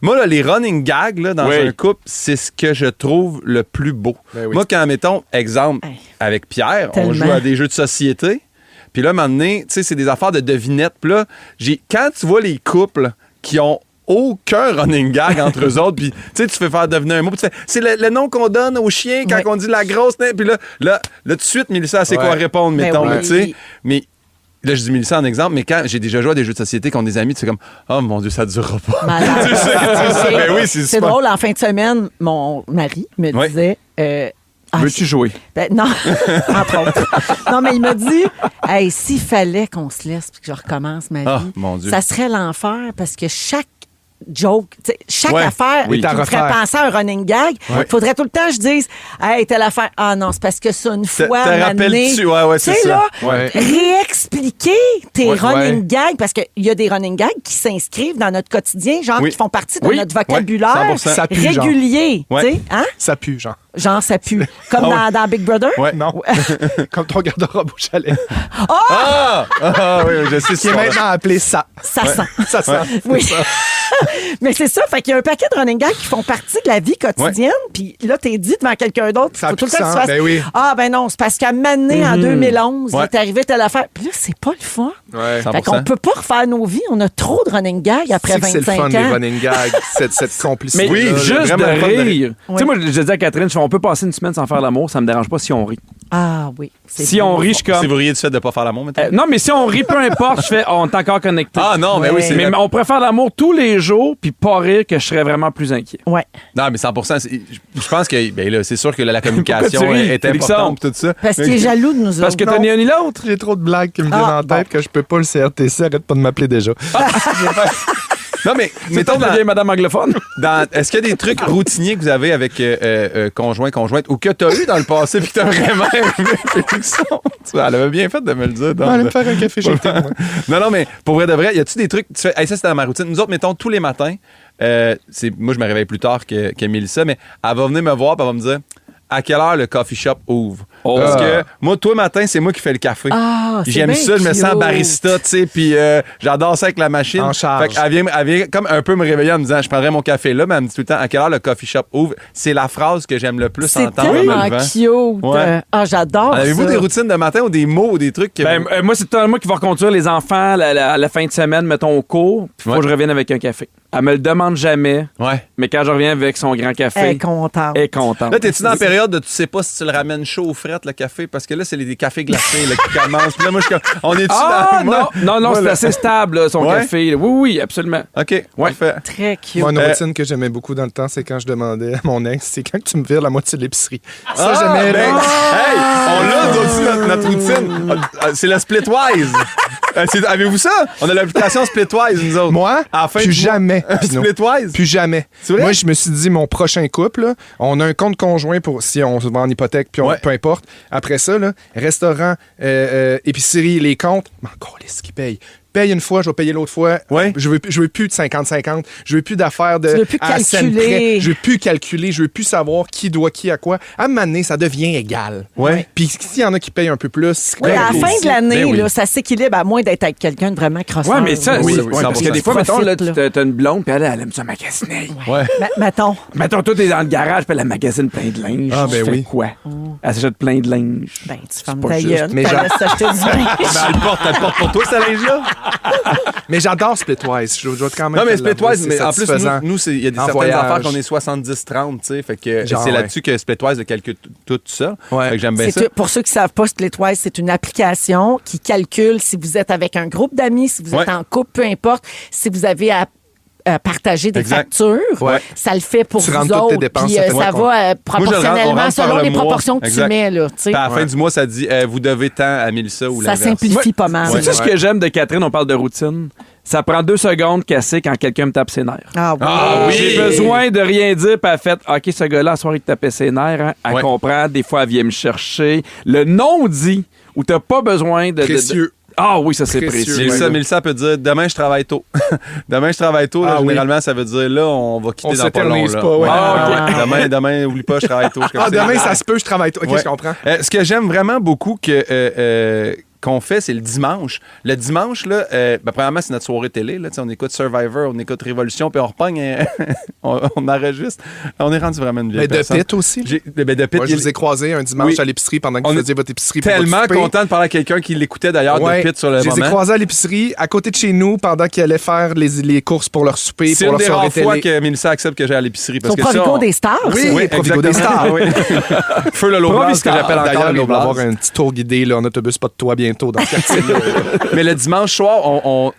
Moi, là, les running gags là, dans un couple, c'est ce que je trouve le plus beau. Ben oui. Moi, quand, mettons, exemple, avec Pierre, on Tellement. joue à des jeux de société. Puis là, à un moment donné, tu sais, c'est des affaires de devinettes. Puis là, quand tu vois les couples qui ont aucun running gag entre eux autres, puis tu sais, tu fais faire deviner un mot, puis tu fais, c'est le nom qu'on donne au chien quand Ouais. on dit la grosse, puis là, tout de suite, Mélissa, elle sait quoi répondre, Ben mettons, oui. tu sais. Mais là, je dis Mélissa en exemple, mais quand j'ai déjà joué à des jeux de société contre des amis, tu fais comme, oh mon Dieu, ça durera pas. Malade. tu sais, ben oui, c'est C'est super. drôle, en fin de semaine, mon mari me Ouais. disait... Veux-tu jouer? Ben, non, entre autres. Non, mais il m'a dit, hey, s'il fallait qu'on se laisse puis que je recommence ma vie, Ah, mon Dieu. ça serait l'enfer parce que chaque joke, tu sais, chaque Ouais. affaire Oui. qui À me ferait refaire. penser à un running gag, il faudrait tout le temps que je dise, hey, telle affaire, ah non, c'est parce que ça, une fois, te à un moment donné, rappelles-tu? Ouais, c'est tu sais, ça. là, Ouais. réexpliquer tes Ouais, running ouais. gags, parce qu'il y a des running gags qui s'inscrivent dans notre quotidien, genre Oui. qui font partie de Oui. notre vocabulaire 100%. Ça pue, genre. régulier, Ouais. tu sais, hein? Ça pue, genre. Genre, ça pue. Comme Ah dans Big Brother? Ouais. Non. Comme ton garde-robe au chalet. Ah, oui, je sais Qui est maintenant appelé ça. Ça sent. Ça sent. Oui. Mais c'est ça, fait qu'il y a un paquet de running gags qui font partie de la vie quotidienne, puis là, t'es dit devant quelqu'un d'autre, Ça faut tout le temps que tu sent, fasses, ben oui. ah ben non, c'est parce qu'à Mané, en 2011, il Ouais. est arrivé telle affaire. Puis là, c'est pas le fun. Ouais. 100%. Fait qu'on peut pas refaire nos vies, on a trop de running gags après C'est que c'est 25 le fun, les ans. running gags, cette complicité. Mais Oui, juste vraiment le fun de de rire. Ouais. Tu sais, moi, je dis à Catherine, je fais, on peut passer une semaine sans faire l'amour, ça me dérange pas si on rit. Ah oui. c'est Si bien. on rit, je suis Si comme. vous riez du fait de ne pas faire l'amour, maintenant. Non, mais si on rit, peu importe, je fais, on est encore connecté. Ah non, mais Ouais. oui, c'est Mais on préfère l'amour tous les jours, puis pas rire, que je serais vraiment plus inquiet. Ouais. Non, mais 100%. Je pense que ben là, c'est sûr que la communication Pourquoi tu ris, est Félixon? importante, tout ça. Parce qu'il est jaloux de nous Parce autres. que t'as ni un ni l'autre. J'ai trop de blagues qui me viennent Ah, en tête que je peux pas le CRTC. Arrête pas de m'appeler déjà. Non, mais Mettons mettons, la vieille madame anglophone. est-ce qu'il y a des trucs routiniers que vous avez avec conjoint, conjointe, ou que tu as eu dans le passé puis que tu as vraiment aimé, Félixon? Elle avait bien fait de me le dire. On va aller me faire un café chez toi. Non, mais pour vrai de vrai, y a-tu des trucs, tu fais, hey, ça c'est dans ma routine. Nous autres, mettons, tous les matins, moi je me réveille plus tard que Mélissa, mais elle va venir me voir et elle va me dire à quelle heure le coffee shop ouvre. Oh. Parce que moi, tous les matins, c'est moi qui fais le café. Ah, c'est J'aime bien ça, je me sens cute. barista, tu sais, puis j'adore ça avec la machine. En charge. Fait qu'elle vient comme un peu me réveiller en me disant, je prendrai mon café là, mais elle me dit tout le temps, à quelle heure le coffee shop ouvre? C'est la phrase que j'aime le plus C'est entendre en tellement me levant. cute. Ouais. Ah, j'adore Avez-vous ça. des routines de matin ou des mots ou des trucs que Ben, moi, c'est moi qui va reconduire les enfants à la fin de semaine, mettons, au cours. Puis faut Ouais. que je revienne avec un café. Elle me le demande jamais. Ouais. Mais quand je reviens avec son grand café, Elle est contente. elle est contente. Là, t'es-tu dans la période de tu sais pas si tu le ramènes chaud ou fret, le café? Parce que là, c'est des cafés glacés là, qui commencent. Puis là, moi, je suis comme, on est-tu Ah, dans... non, c'est assez stable, là, son Ouais? café. Oui, absolument. OK, parfait. Très cute. Moi, une routine que j'aimais beaucoup dans le temps, c'est quand je demandais à mon ex, c'est quand tu me vires la moitié de l'épicerie. Ça, j'aimais. Ben, hey, on l'a aussi, notre routine. C'est le Splitwise. Avez-vous ça? On a l'application Splitwise, nous autres. Moi, À la fin plus du mois. jamais. Pinot. Splitwise? Plus jamais. C'est vrai? Moi, je me suis dit, mon prochain couple, là, on a un compte conjoint pour si on se va en hypothèque, puis peu importe. Après ça, là, restaurant, épicerie, les comptes, encore les qui payent. Paye une fois, je vais payer l'autre fois. Ouais. Je veux plus de 50-50. Je veux plus d'affaires de. Tu veux plus à scène calculer. près. Je veux plus calculer. Je veux plus savoir qui doit qui à quoi. À un moment donné, ça devient égal. Ouais. Puis s'il y en a qui payent un peu plus. Oui, à la fin de l'année, Ben oui. là, ça s'équilibre à moins d'être avec quelqu'un de vraiment crosseur. Ouais, mais ça, Oui, c'est- oui, parce que des fois, Profite, mettons, là, là. t'as une blonde, puis elle aime ça magasiner. Ouais. Mettons. Mettons, toi, t'es dans le garage, puis elle magasine plein de linge. Ah, ben Tu fais oui. quoi? Elle s'achète plein de linge. Ben, tu fermes pas ta juste, gueule. mais t'as genre- laissé acheter du linge. Ben, elle porte pour toi, cette linge-là? Mais j'adore Splitwise. Je dois quand même. Non, mais te l'avouer, Splitwise, c'est mais en plus, satisfaisant. nous il y a En certaines voyage. affaires qu'on est 70-30, tu sais. Fait que Genre, c'est ouais. là-dessus que Splitwise le calcule tout ça. Ouais. Fait que j'aime bien C'est ça. pour ceux qui ne savent pas, Splitwise, c'est une application qui calcule si vous êtes avec un groupe d'amis, si vous êtes Ouais. en couple, peu importe, si vous avez à partager des Exact. factures. Ouais. Ça le fait pour Tu vous rentres toutes autres. tes dépenses, Puis ça fait ça moins va on proportionnellement rentre selon par le les mois. proportions que Exact. tu mets. Là, tu sais. Puis à la fin du mois, ça dit vous devez tant à Mélissa ou Ça l'inverse. simplifie pas mal. C'est ça ce que j'aime de Catherine, on parle de routine. Ça prend 2 secondes casser quand quelqu'un me tape ses nerfs. Ah oui. Ah oui! J'ai besoin de rien dire, puis elle fait OK, ce gars-là, à soir, il te tapait ses nerfs. Hein. Elle Ouais. comprend, des fois, elle vient me chercher. Le non-dit, où t'as pas besoin de. Précieux. Ah oui, ça c'est Précieux. précieux. Mélissa peut dire demain je travaille tôt. Demain je travaille tôt. Là, Ah oui. généralement, ça veut dire là, on va quitter On dans pas long. s'éternise Là. pas, ouais. Ah, ok. Demain, oublie pas, je travaille tôt. Je suis comme, Ah, c'est demain, vrai. ça se peut, je travaille. OK, Ouais. je comprends. Ce que j'aime vraiment beaucoup qu'on fait, c'est le dimanche. Le dimanche, là, premièrement, c'est notre soirée télé. Là, on écoute Survivor, on écoute Révolution, puis on repogne, on enregistre. On est rendu vraiment une vieille Mais de personne. Pitt aussi. De Pitt, Moi, je vous ai croisé un dimanche Oui. à l'épicerie pendant que On vous est faisiez votre épicerie. pour tellement votre souper. content de parler à quelqu'un qui l'écoutait d'ailleurs Ouais. de Pitt sur le Je les ai moment. croisés à l'épicerie, à côté de chez nous, pendant qu'ils allaient faire les courses pour leur souper, C'est pour une leur des soirée rares fois télé. que Mélissa accepte que j'aille à l'épicerie. Parce Au que ça, Provigo on- des Stars. Oui, ça. oui, Provigo des exactement. Stars. Oui. Feu le Loblas, que j'appelle encore D'ailleurs, le il va y avoir Loblas. un petit tour guidé là, en autobus pas de toi bientôt dans le quartier. Mais le dimanche soir,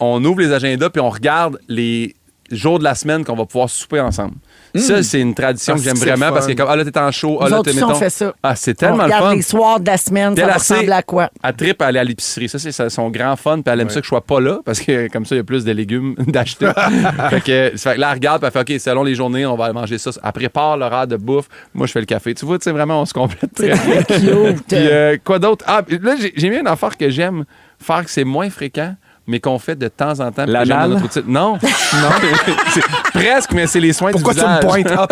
on ouvre les agendas puis on regarde les jours de la semaine qu'on va pouvoir souper ensemble. Ça, c'est une tradition Ah, que j'aime c'est vraiment fun. parce que comme, là, t'es en show, Nous là, autres t'es, aussi, on mettons... fait ça. Ah, c'est On tellement le regarde fun. les soirs de la semaine, ça Elle va a assez- ressembler à quoi? Elle trippe à aller à l'épicerie. Ça, c'est son grand fun. Puis elle aime ça que je sois pas là parce que comme ça, il y a plus de légumes d'acheter. fait que là, elle regarde. Puis elle fait OK, selon les journées, on va manger ça. Elle prépare l'horaire de bouffe. Moi, je fais le café. Tu vois, tu sais, vraiment, on se complète très bien. C'est cute. Puis quoi d'autre? Ah, là, j'ai mis une affaire que j'aime faire que c'est moins fréquent, mais qu'on fait de temps en temps. puis que j'aime L'anal? dans notre routine. Non. C'est presque, mais c'est les soins Pourquoi du tu me visage. pointes? Ah.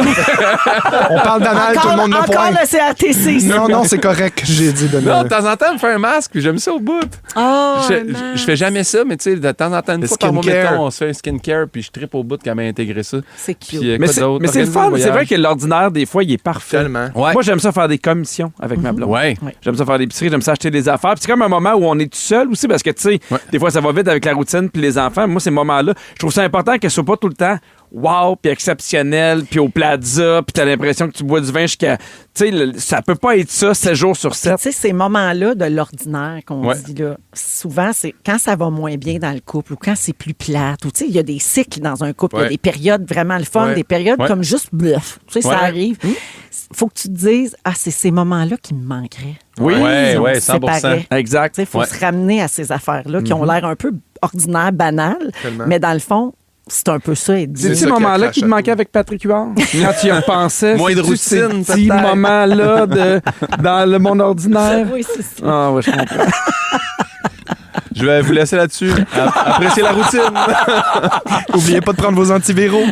On parle d'anal, tout le monde me Encore pointe. le CRTC ici. Non, c'est correct que j'ai dit de Non, de temps en temps, me faire un masque, puis j'aime ça au bout. Oh, Je fais jamais ça, mais tu sais, de temps en temps, une Le fois par mois, skincare. mettons, on se fait un skincare, puis je trippe au bout quand même intégré ça. c'est cute. Puis, Mais quoi c'est d'autre? mais c'est le Organiser un fun. C'est voyage. vrai que l'ordinaire, des fois, il est parfait. Tellement. Ouais. Moi, j'aime ça faire des commissions avec ma blonde. Ouais. J'aime ça faire des épiceries, j'aime ça acheter des affaires. Puis c'est comme un moment où on est tout seul aussi, parce que, tu sais, des fois, ça va vite avec la routine puis les enfants. Moi, ces moments-là, je trouve ça important qu'elle soit pas tout le temps wow, puis exceptionnel, puis au plaza, puis t'as l'impression que tu bois du vin jusqu'à... Tu sais, ça peut pas être ça 7 jours sur Tu 7. sais, ces moments-là de l'ordinaire qu'on Ouais. dit là, souvent, c'est quand ça va moins bien dans le couple ou quand c'est plus plate. Ou tu sais, il y a des cycles dans un couple. Il y a Ouais. des périodes vraiment le fun, Ouais. des périodes Ouais. comme juste bluff. Tu sais, Ouais. ça arrive. Faut que tu te dises, c'est ces moments-là qui me manqueraient. Oui. Ouais, Si on ouais, se 100%. séparait. Exact. Il faut Ouais. se ramener à ces affaires-là qui ont l'air un peu ordinaires, banales, Tellement. mais dans le fond, c'est un peu ça. C'est C'est ces ça qui moments-là accroche qui te à manquaient tout. avec Patrick Huard. Quand tu y repensais, Moins de c'est-tu ces routine, petits peut-être. moments-là dans le monde ordinaire. Oui, c'est ça. Ah, ouais, je comprends. Je vais vous laisser là-dessus. Appréciez la routine. Oubliez pas de prendre vos antiviraux.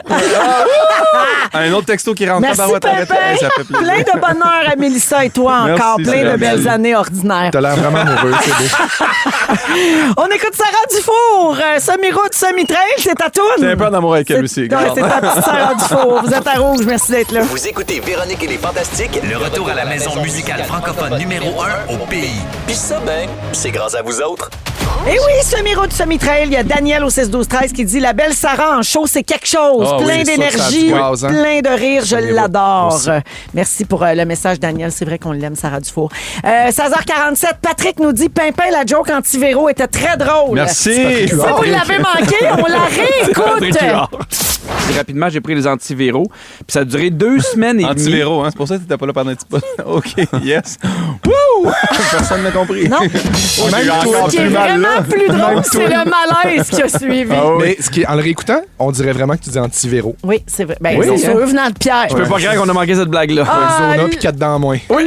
Un autre texto qui rentre. Merci, Tabarouette, arrête. Pépin. Hey, ça fait plaisir. Plein de bonheur à Mélissa et toi Merci, encore. c'est Plein de la belles belle. années ordinaires. T'as l'air vraiment amoureux, c'est beau. On écoute Sarah Dufour. Semi-route, semi-trail, c'est ta toune. J'ai un peu en amour avec elle C'est aussi. ouais, c'est ta petite Sarah Dufour. Vous êtes à Rouge. Merci d'être là. Vous écoutez Véronique et les Fantastiques, Le retour à la maison musicale francophone numéro 1 au pays. puis ça, ben, c'est grâce à vous autres. Et oui, semi-route, semi-trail, il y a Daniel au 6-12-13 qui dit « La belle Sarah en show, c'est quelque chose. Ah plein oui, ça, d'énergie, ça a du gaz, hein? plein de rire, je Semi-route l'adore. aussi. » Merci pour le message, Daniel. C'est vrai qu'on l'aime, Sarah Dufour. 16h47, Patrick nous dit « Pimpin, la joke anti-véro était très drôle. » Merci. Si vous l'avez manqué, on la réécoute. Rapidement, j'ai pris les antiviraux. Puis ça a duré 2 semaines et demie. Antivéro, hein? C'est pour ça que t'étais pas là pendant un petit peu. OK, yes. Wouh! Personne n'a compris. Non. Ce qui est vraiment plus drôle, c'est le malaise qui a suivi. Mais en le réécoutant, on dirait vraiment que tu dis anti-véro. Oui, c'est vrai. Ben, Oui, c'est hein? sûr, venant de Pierre. Je peux pas croire qu'on a manqué cette blague-là. Zona puis 4 dents en moins. Laurie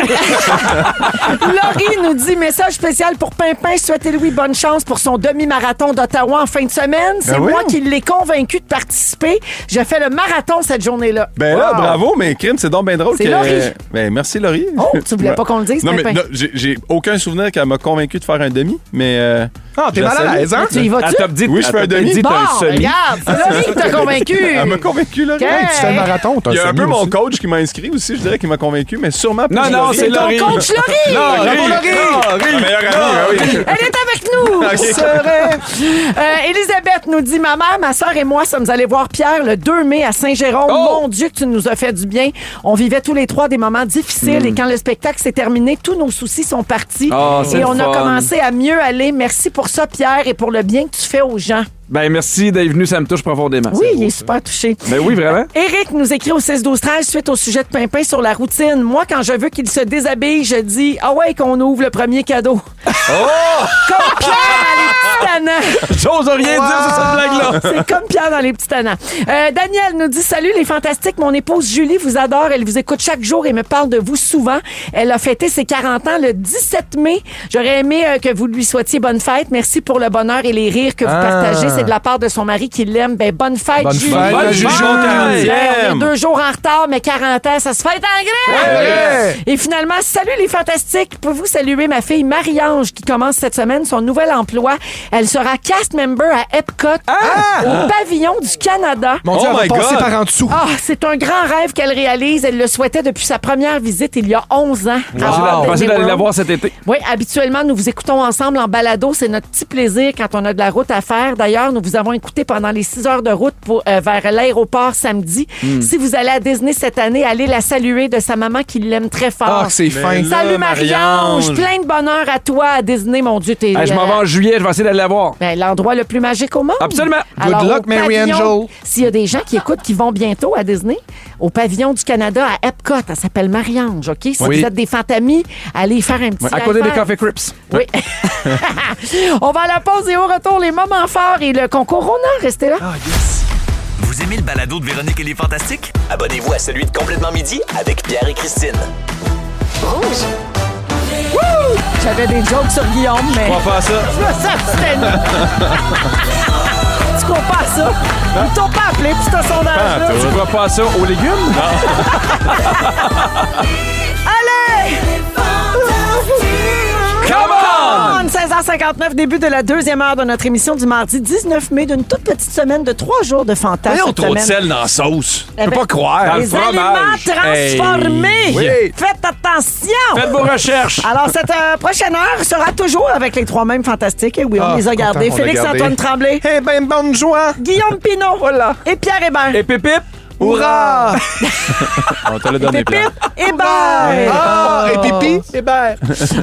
nous dit message spécial pour Pimpin. Souhaitez Louis bonne chance pour son demi-marathon d'Ottawa en fin de semaine. C'est Ben oui. moi qui l'ai convaincu de participer. Je fais le marathon cette journée-là. Ben là, Wow. bravo, mais crime, c'est donc bien drôle. C'est que... Laurie. Ben merci, Laurie. Oh, tu voulais pas qu'on le dise, Non, mais Pimpin? non, j'ai aucun souvenir qu'elle m'a convaincu de faire un demi, mais. Ah, t'es je la mal à salue. l'aise, hein? Tu y vas-tu? Elle t'a dit, Oui, je fais un demi. Dit, Bon, t'as un semi. regarde, c'est Laurie qui t'a convaincu. Elle m'a convaincu, Laurie. Hey, Tu fais le marathon, t'as Il y a un semi peu mon aussi. coach qui m'a inscrit aussi, je dirais, qui m'a convaincu, mais sûrement plus Non, non, Laurie. c'est Ton Laurie. coach Laurie. Laurie. Ma meilleure amie, ben oui. Elle est avec nous. C'est vrai. Elisabeth nous dit ma mère, ma soeur et moi sommes allés voir Pierre le 2 mai à Saint-Jérôme. Oh! Mon Dieu, que tu nous as fait du bien. On vivait tous les trois des moments difficiles et quand le spectacle s'est terminé, tous nos soucis sont partis Oh, c'est et le on a fun. commencé à mieux aller. Merci pour ça, Pierre, et pour le bien que tu fais aux gens. Ben, merci d'être venu, ça me touche profondément. Oui, il est super touché. Ben oui, vraiment. Éric nous écrit au 16-12-13 suite au sujet de Pimpin sur la routine. Moi, quand je veux qu'il se déshabille, je dis « Ah ouais, qu'on ouvre le premier cadeau. » Comme Pierre dans les petits tannants. J'ose rien dire sur cette blague-là. C'est comme Pierre dans les petits tannants. Daniel nous dit « Salut les fantastiques, mon épouse Julie vous adore. Elle vous écoute chaque jour et me parle de vous souvent. Elle a fêté ses 40 ans le 17 mai. J'aurais aimé que vous lui souhaitiez bonne fête. Merci pour le bonheur et les rires que vous partagez. C'est de la part de son mari qui l'aime. Ben, bonne fête, Bonne Julie. fête, Bonne Juju. fête. On est 2 jours en retard, mais 40 ans, ça se fête en grève! Ouais. Et finalement, salut les fantastiques. Pouvez-vous saluer ma fille Marie-Ange qui commence cette semaine son nouvel emploi. Elle sera cast member à Epcot au pavillon du Canada. Mon Dieu, Oh elle my va passer God. par en dessous. Ah, c'est un grand rêve qu'elle réalise. Elle le souhaitait depuis sa première visite il y a 11 ans. Pensez d'aller la voir cet été. Oui, habituellement, nous vous écoutons ensemble en balado. C'est notre petit plaisir quand on a de la route à faire. D'ailleurs, nous vous avons écouté pendant les 6 heures de route vers l'aéroport samedi. Si vous allez à Disney cette année, allez la saluer de sa maman qui l'aime très fort. Ah, c'est fin. là, Salut Marie-Ange! Marie-Ange. Plein de bonheur à toi à Disney, mon Dieu. T'es, Hey, je m'en vais en juillet, je vais essayer d'aller la voir. ben, l'endroit le plus magique au monde. Absolument. Good Alors, luck, au Mary pavillon, Angel. S'il y a des gens qui écoutent qui vont bientôt à Disney, au pavillon du Canada à Epcot, elle s'appelle Marie-Ange, OK? Si Oui. vous êtes des fantamis, allez y faire un petit À côté des high five. Coffee Crips. Oui. On va à la pause et au retour, les moments forts et le concours Rona. Restez là. Vous aimez le balado de Véronique et les Fantastiques? Abonnez-vous à celui de Complètement Midi avec Pierre et Christine. J'avais des jokes sur Guillaume, mais On va faire ça. je me sens abstenu. Tu crois pas à ça? Ils t'ont pas appelé pour ce sondage-là. Tu crois pas à ça aux légumes? Allez! Come on! 16h59, début de la deuxième heure de notre émission du mardi 19 mai, d'une toute petite semaine de 3 jours de fantasme. Voyons, cette trop de semaine. sel dans la sauce. Je Eh peux ben, pas croire. Dans le Les fromage. aliments transformés. Oui. Faites attention. Faites vos recherches. Alors, cette prochaine heure sera toujours avec les 3 mêmes fantastiques. Et oui, on Ah, les a content, gardés. on a Félix-Antoine gardé. Tremblay, Eh ben, bonne joie. Guillaume Pinot et Pierre Hébert. Et pipip. Hurrah! On te l'a donné plein. Pépip Hébert. Ah, et pipi? Hébert.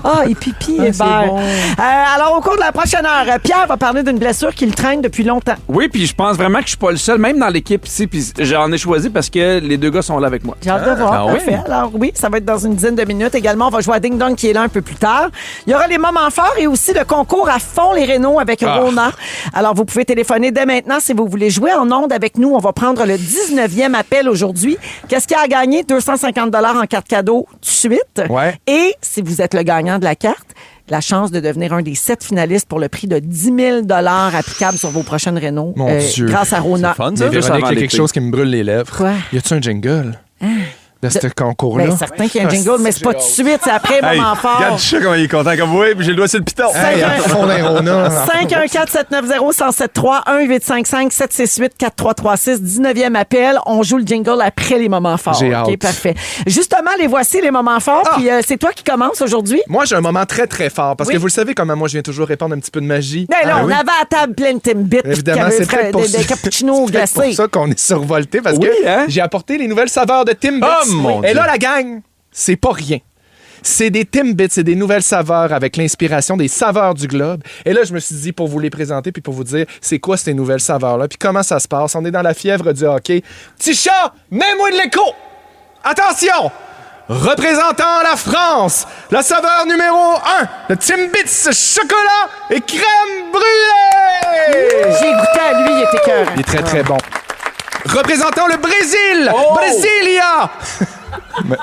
Ah, et pipi Hébert. Alors, au cours de la prochaine heure, Pierre va parler d'une blessure qu'il traîne depuis longtemps. Oui, puis je pense vraiment que je suis pas le seul, même dans l'équipe ici. Puis j'en ai choisi parce que les 2 gars sont là avec moi. J'ai hâte de voir. ah ouais? Parfait. Alors oui, ça va être dans une dizaine de minutes. Également, on va jouer à Ding Dong qui est là un peu plus tard. Il y aura les moments forts et aussi le concours à fond les Rénaux avec Rona. Alors, vous pouvez téléphoner dès maintenant si vous voulez jouer en ondes avec nous. On va prendre le 19e appel aujourd'hui. Qu'est-ce qu'il y a à gagner? 250 $ en carte cadeau tout de suite. Ouais. Et si vous êtes le gagnant de la carte, la chance de devenir un des 7 finalistes pour le prix de 10 000 $ applicable sur vos prochaines Renault Mon Dieu. grâce à Rona. Fun, Mais ça? Juste Véronique, avant il y a quelque l'été. chose qui me brûle les lèvres. Quoi? Y a-tu un jingle? de ce concours-là. Ben, certain qu'il y a un jingle, mais c'est pas tout de suite, c'est après le moment fort. Regarde le chat comment il est content comme oui, puis j'ai le doigt sur le piton. Hey, à fond d'un Rona. 514-790-1073, 1-855-768-4336, 19e appel. On joue le jingle après les moments forts. J'ai hâte. OK, parfait. Justement, les voici, les moments forts. Puis c'est toi qui commences aujourd'hui. Moi, j'ai un moment très, très fort. Parce Oui. que vous le savez, comment moi, je viens toujours répandre un petit peu de magie. Ben là, Ah on oui. avait à table plein de Timbits. Évidemment, c'est peut-être pour des cappuccinos c'est peut-être glacés. pour ça qu'on est survolté. Parce Oui, que hein? j'ai apporté les nouvelles saveurs de Timbits. Oh, mon Et Dieu. là, la gang, c'est pas rien. C'est des Timbits, c'est des nouvelles saveurs avec l'inspiration des saveurs du globe. Et là, je me suis dit, pour vous les présenter puis pour vous dire, c'est quoi ces nouvelles saveurs-là, puis comment ça se passe. On est dans la fièvre du hockey. Petit chat, mets-moi de l'écho! Attention! Représentant la France, la saveur numéro 1, le Timbits chocolat et crème brûlée! J'ai goûté à lui, il était cœur. Il est très, très bon. Représentant le Brésil, Brasilia!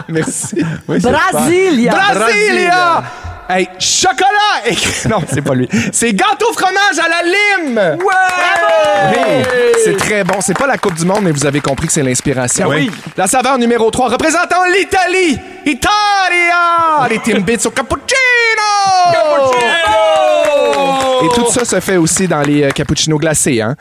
Merci. Oui, c'est Brasilia. Brasilia! Hey, chocolat! Et... Non, c'est pas lui. C'est gâteau fromage à la lime! Ouais! Oui, c'est très bon. C'est pas la Coupe du Monde, mais vous avez compris que c'est l'inspiration. Oui. La saveur numéro 3, représentant l'Italie! Italia! Les Timbits au cappuccino! Et tout ça se fait aussi dans les cappuccinos glacés. Hein?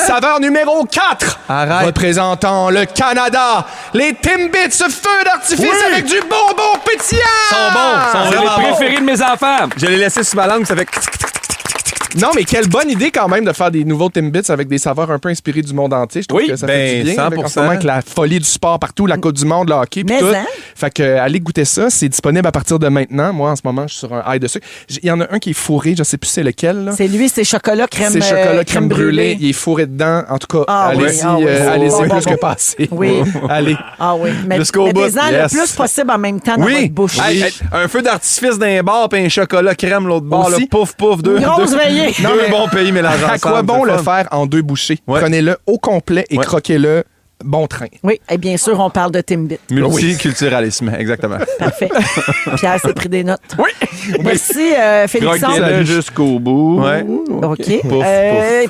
Saveur numéro 4, représentant le Canada, les Timbits feu d'artifice avec du bonbon pétillant! Sont bons, sont C'est vraiment les bons. préférés de mes enfants. Je l'ai laissé sur ma langue, ça fait... Non, mais quelle bonne idée quand même de faire des nouveaux Timbits avec des saveurs un peu inspirées du monde entier. Je trouve Oui, que ça ben, fait du bien. Avec, en ce 100%. moment, avec la folie du sport partout, la Coupe du Monde, le hockey, puis Mais tout. hein? Fait que allez goûter ça. C'est disponible à partir de maintenant. Moi, en ce moment, je suis sur un high de sucre. Il y en a un qui est fourré. Je sais plus c'est lequel. Là. C'est lui, c'est chocolat crème C'est chocolat crème brûlée. Il est fourré dedans. En tout cas, Ah oui, allez-y, ah oui, allez-y bon, plus bon, que bon. passer. Oui. Allez. Ah oui, mais Jusqu'au bout. mettez-en Yes. le plus possible en même temps dans Oui, votre bouche. Hey, hey, un feu d'artifice d'un bar puis un chocolat crème l'autre bord, là, Aussi. pouf pouf, deux, Grosse deux, veillée. Non, deux mais bons pays mélangés À ensemble. quoi bon c'est le fun. faire en 2 bouchées? Ouais. Prenez-le au complet et Ouais. croquez-le bon train. Oui, et bien sûr, on parle de Timbit. Multiculturalisme, exactement. Parfait. Pierre s'est pris des notes. Oui. Merci, Félixon. Croquez-le jusqu'au bout. Ouais. OK. Pouf,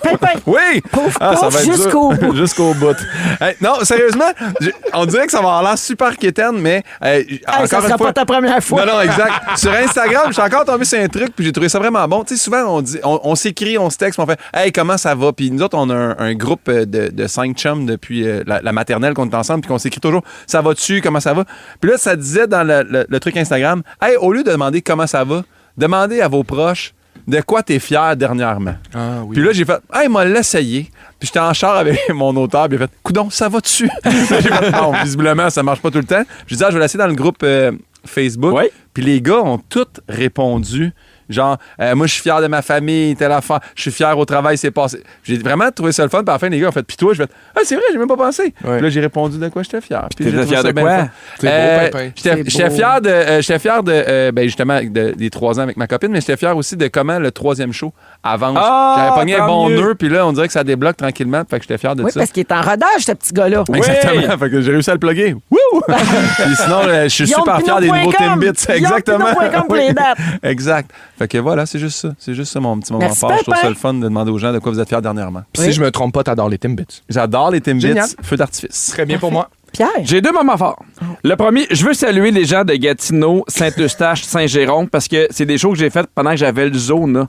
Pimpin. Oui! Pouf, Ah, ça pouf, va être jusqu'au dur. bout. Jusqu'au bout. Hey, non, sérieusement, on dirait que ça va avoir l'air super quétaine, mais Hey, ça encore sera une fois... pas ta première fois. Non, exact. Sur Instagram, je suis encore tombé sur un truc, puis j'ai trouvé ça vraiment bon. Tu sais, souvent, on s'écrit, on se texte, puis on fait « Hey, comment ça va? » Puis nous autres, on a un groupe de 5 chums depuis la maternelle qu'on est ensemble, puis qu'on s'écrit toujours « Ça va-tu? Comment ça va? » Puis là, ça disait dans le truc Instagram « Hey, au lieu de demander comment ça va, demandez à vos proches de quoi t'es fier dernièrement. » Ah oui. Puis là, j'ai fait « Hey, m'a l'essayé. » Puis j'étais en char avec mon auteur, puis il a fait « Coudon, ça va-tu? » J'ai fait « Non, visiblement, ça marche pas tout le temps. » J'ai dit « Ah, je vais l'essayer dans le groupe Facebook. Oui. Puis les gars ont tous répondu. Genre, moi, je suis fier de ma famille, telle affaire. Je suis fier au travail, c'est passé. J'ai vraiment trouvé ça le fun. Puis à la fin, les gars ont fait, puis toi, je fais, ah, c'est vrai, j'ai même pas pensé. Puis là, j'ai répondu de quoi j'étais fier. Puis T'étais j'ai trouvé fier ça de bien quoi? fun. C'est beau, Pimpin. J'étais fier de ben, justement, des 3 ans avec ma copine, mais j'étais fier aussi de comment le 3e show avance. Ah, J'avais pogné un tant bon mieux. nœud, puis là, on dirait que ça débloque tranquillement. Fait que j'étais fier de Oui, ça. parce qu'il est en rodage, ce petit gars-là. Exactement. Fait que j'ai réussi à le plugger. Wouh! Puis sinon, je suis super fier des nouveaux Timbits. Exactement. Guillaumepinot.com pour les dates. Exact. Fait que voilà, c'est juste ça. C'est juste ça mon petit moment Merci, fort. Je trouve ça Pimpin. le fun de demander aux gens de quoi vous êtes fiers dernièrement. Puis si je me trompe pas, t'adores les Timbits. J'adore les Timbits. Génial. Feu d'artifice. Très bien pour moi. Pierre. J'ai 2 moments forts. Le premier, je veux saluer les gens de Gatineau, Saint-Eustache, Saint-Jérôme, parce que c'est des shows que j'ai faites pendant que j'avais le zone.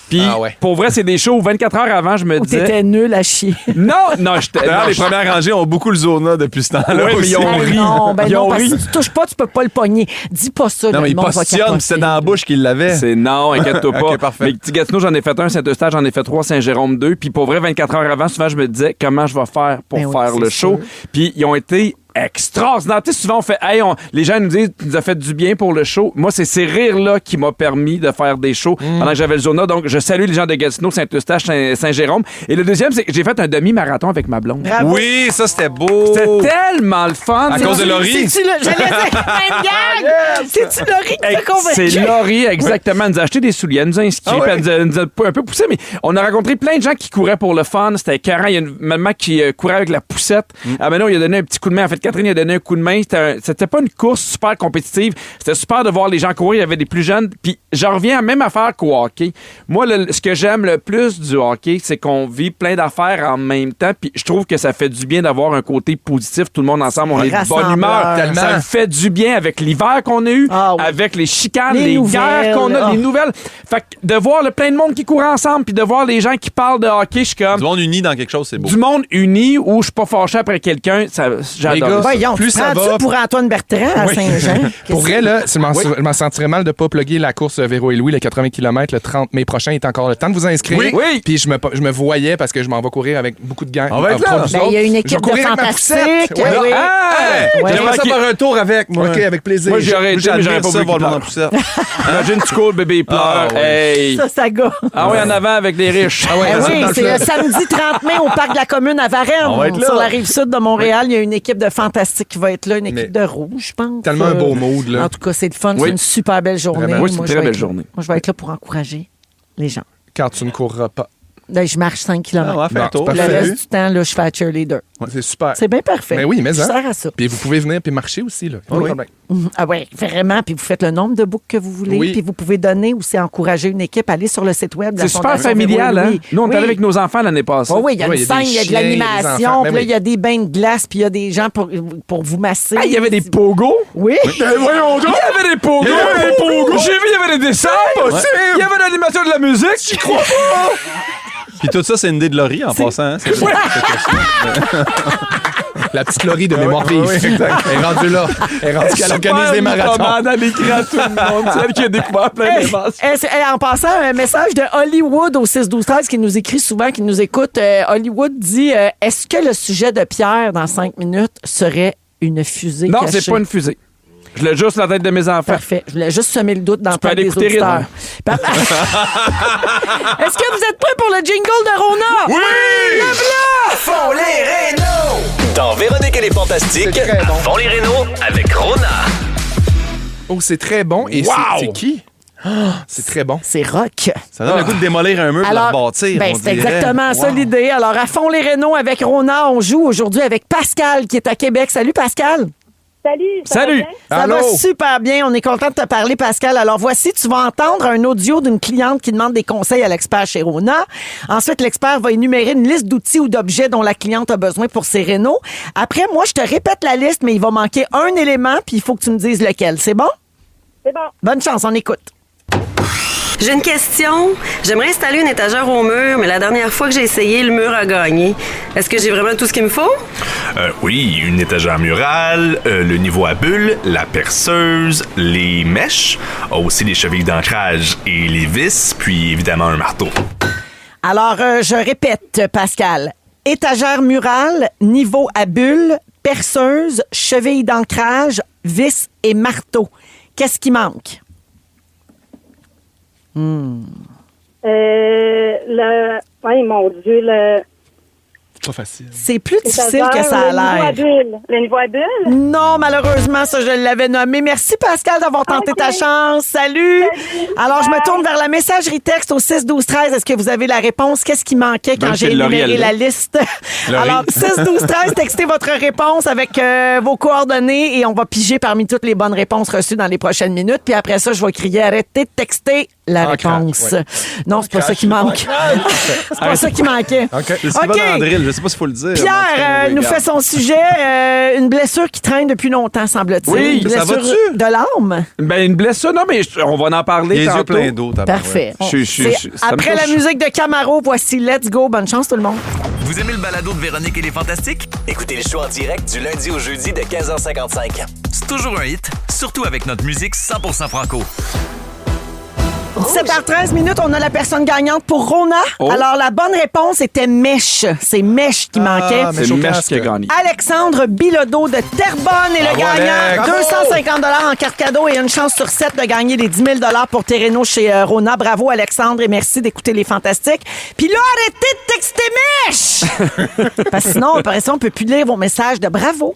Puis, Ah ouais. pour vrai, c'est des shows où 24 heures avant, je me Où disais... t'étais nul à chier. Non, j'étais... D'ailleurs, non, les premières rangées ont beaucoup le zona depuis ce temps-là. Ouais, mais aussi. ils ont ri. Non, ben Ils non, ont parce que ri. si tu touches pas, tu peux pas le pogner. Dis pas ça. Non, le mais il monde va postillonne, capoter. puis c'est dans la bouche qu'il l'avait. C'est non, inquiète-toi pas. Ok, parfait. Mais petit Gatineau, j'en ai fait un, Saint-Eustache, j'en ai fait 3, Saint-Jérôme 2. Puis pour vrai, 24 heures avant, souvent, je me disais comment je vais faire pour Ben oui, faire c'est le show. sûr. Puis ils ont été extraordinaire. Tu sais, souvent, on fait, hey, les gens nous disent, tu nous as fait du bien pour le show. Moi, c'est ces rires-là qui m'ont permis de faire des shows pendant que j'avais le Zona. Donc, je salue les gens de Gatineau, Saint-Eustache, Saint-Jérôme. Et le deuxième, c'est que j'ai fait un demi-marathon avec ma blonde. Bravo. Oui, ça, c'était beau. C'était tellement le fun. À cause de Laurie. C'est-tu le... J'allais dire, même gang! C'est-tu Laurie qui t'a convaincu? C'est Laurie, exactement. Elle nous a acheté des souliers, elle nous a inscrits, Ah ouais? puis elle nous a un peu poussé, mais on a rencontré plein de gens qui couraient pour le fun. C'était écœurant. Il y a une maman qui courait avec la poussette. Maintenant, il a donné un petit coup de main. En fait, Sainte-Catherine a donné un coup de main. C'était pas une course super compétitive. C'était super de voir les gens courir. Il y avait des plus jeunes. Puis j'en reviens à la même affaire qu'au hockey. Moi, ce que j'aime le plus du hockey, c'est qu'on vit plein d'affaires en même temps. Puis je trouve que ça fait du bien d'avoir un côté positif. Tout le monde ensemble, on est de bonne humeur. Tellement. Ça me fait du bien avec l'hiver qu'on a eu, avec les chicanes, les guerres qu'on a, les nouvelles. Fait que de voir plein de monde qui court ensemble, puis de voir les gens qui parlent de hockey, je suis comme... Du monde uni dans quelque chose, c'est beau. Du monde uni où je suis pas fâché après quelqu'un, j'adore. Voyons, plus tu ça prends-tu va- pour Antoine Bertrand à Saint-Jean? Pour vrai, là, je m'en sentirais mal de ne pas plugger la course Véro et Louis, le 80 km, le 30 mai prochain. Il est encore le temps de vous inscrire. Oui. Puis je me voyais parce que je m'en vais courir avec beaucoup de gangs. On va être là. Ben, il y a une équipe de fantastiques. Ouais. Oui. Ouais. J'aimerais ça faire un tour avec, moi. OK, avec plaisir. Moi, j'aurais été, mais j'aurais pas voulu voir le qu'il monde en pleure. poussière. Imagine, tu cours, le bébé, il pleure. Ah, oui. Hey. Ça gosse. Ah oui, en avant avec les riches. Ah ouais, Ben ça, oui, dans le c'est fleuve. le samedi 30 mai au Parc de la Commune à On va être Varennes, là. sur la rive sud de Montréal. Il y a une équipe de fantastiques qui va être là, une équipe Mais de rouge, je pense. tellement un beau mood, là. En tout cas, c'est le fun. Oui. C'est une super belle journée. Vraiment. Oui, c'est une Moi, très je vais belle être- journée. Moi, je vais être là pour encourager les gens. Quand tu ne courras pas. Là, je marche 5 km. Ah ouais, fais un Bon, tour. c'est Le parfait. reste du temps, là, je fais cheerleader. C'est super. C'est bien parfait. Mais oui, mais je hein. sers à ça. Puis vous pouvez venir puis marcher aussi, là. Pas de problème. Ah oui, vraiment. Puis vous faites le nombre de books que vous voulez. Oui. Puis vous pouvez donner aussi encourager une équipe. Allez sur le site web de la C'est super Fondation familial, Véro et hein? Louis. Nous, on est Oui. allé avec nos enfants l'année passée. Oh oui, il y a Oui, une il y a des scène, il y a de chiens, il y a des l'animation, enfants. puis Ben là, oui. il y a des bains de glace, puis il y a des gens pour vous masser. Ah, il y avait des pogos. Oui. Voyons donc. Il y avait des pogos. J'ai vu, il y avait des dessins. Il y avait l'animation de la musique. J'y crois pas. Puis tout ça, c'est une idée de Laurie en passant. Hein? C'est La petite Laurie de mémoire vive. Elle est rendue là. Elle est rendue qu'elle organise des marathons. Elle écrit à tout le monde. C'est elle qui a découvert plein Hey, d'inventions. en passant, un message de Hollywood au 6-12-13 qui nous écrit souvent, qui nous écoute. Hollywood dit est-ce que le sujet de Pierre dans 5 minutes serait une fusée Non, cachée? c'est pas une fusée. Je l'ai juste sur la tête de mes enfants. Parfait. Je voulais juste semer le doute dans le peux tête aller des écouter auditeurs. Rire. Est-ce que vous êtes prêts pour le jingle de Rona? Oui! Lève-la! Font les Rénaux! Dans Véronique et les Fantastiques, C'est très bon. Font les Rénaux avec Rona. Oh, c'est très bon. Et Wow! c'est qui? C'est très bon. C'est rock. Ça donne le goût de démolir un mur et de le rebâtir. Ben, on c'est dirait. exactement ça Wow. l'idée. Alors, à fond les Rénaux avec Rona, on joue aujourd'hui avec Pascal qui est à Québec. Salut Pascal. Salut. ça va Salut. bien? Ça Allô? va super bien. On est content de te parler, Pascal. Alors, voici, tu vas entendre un audio d'une cliente qui demande des conseils à l'expert chez Rona. Ensuite, l'expert va énumérer une liste d'outils ou d'objets dont la cliente a besoin pour ses rénaux. Après, moi, je te répète la liste, mais il va manquer un élément, puis il faut que tu me dises lequel. C'est bon? C'est bon. Bonne chance, on écoute. J'ai une question. J'aimerais installer une étagère au mur, mais la dernière fois que j'ai essayé, le mur a gagné. Est-ce que j'ai vraiment tout ce qu'il me faut? Oui, une étagère murale, le niveau à bulles, la perceuse, les mèches, aussi les chevilles d'ancrage et les vis, puis évidemment un marteau. Alors, je répète, Pascal. Étagère murale, niveau à bulles, perceuse, cheville d'ancrage, vis et marteau. Qu'est-ce qui manque? Oui, mon Dieu, C'est pas facile. C'est plus difficile que ça a l'air. Le niveau à bulle? Non, malheureusement, ça, je l'avais nommé. Merci, Pascal, d'avoir tenté ta chance. Salut! Alors, je me tourne vers la messagerie texte au 6-12-13. Est-ce que vous avez la réponse? Qu'est-ce qui manquait quand Ben, j'ai c'est Laurie, énuméré elle la l'a. liste? Alors, 6-12-13, textez votre réponse avec vos coordonnées et on va piger parmi toutes les bonnes réponses reçues dans les prochaines minutes. Puis après ça, je vais crier « Arrêtez de texter la réponse crash, ouais. ». Non, c'est pas ça qui manque. C'est pas ça qui manquait. C'est Sylvain OK. Dandril, je sais pas s'il faut le dire. Pierre nous fait son sujet, une blessure qui traîne depuis longtemps, semble-t-il. Oui, une ça blessure va-tu? de l'âme. Ben, une blessure, non, mais on va en parler Les yeux tantôt. pleins d'eau, tabarouette. Parfait. Ça me Après la touche. musique de Camaro, voici Let's Go. Bonne chance, tout le monde. Vous aimez le balado de Véronique et les Fantastiques? Écoutez le show en direct du lundi au jeudi de 15h55. C'est toujours un hit, surtout avec notre musique 100% franco. 17h13 minutes, on a la personne gagnante pour Rona. Alors, la bonne réponse était Mèche. C'est Mèche qui manquait. mais C'est au Mèche casque. qui a gagné. Alexandre Bilodeau de Terrebonne est le Bravo, gagnant. Alex. 250 en carte cadeau et une chance sur 7 de gagner les 10 000 pour tes rénaux chez Rona. Bravo, Alexandre, et merci d'écouter les Fantastiques. Puis là, arrêtez de texter Mèche! Parce que sinon, après ça, on peut plus lire vos messages de bravo.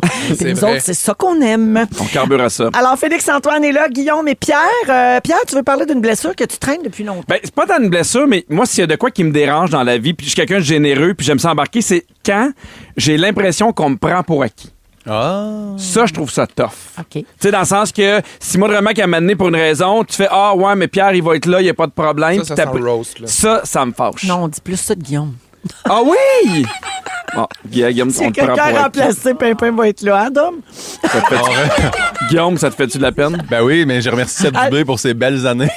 Puis C'est nous vrai. autres, c'est ça qu'on aime. On carbure à ça. Alors, Félix-Antoine est là, Guillaume et Pierre. Pierre, tu veux parler d'une blessure que tu traînes depuis longtemps? Ben, c'est pas tant une blessure, mais moi, s'il y a de quoi qui me dérange dans la vie, puis je suis quelqu'un de généreux, puis j'aime ça embarquer, c'est quand j'ai l'impression qu'on me prend pour acquis. Ça, je trouve ça tough. OK. Tu sais, dans le sens que si moi, vraiment, qu'à m'amener pour une raison, tu fais « Ah, ouais, mais Pierre, il va être là, il n'y a pas de problème. » Ça sent roast, là. Ça me fâche. Non, on dit plus ça de Guillaume. Ah oui! Bon, Guillaume, Si on te prend pour quelqu'un acquis. remplacé, Pimpin va être là, hein, Dom? Guillaume, ça te fait-tu de la peine? Ben oui, mais je remercie Seb Dubé pour ses belles années.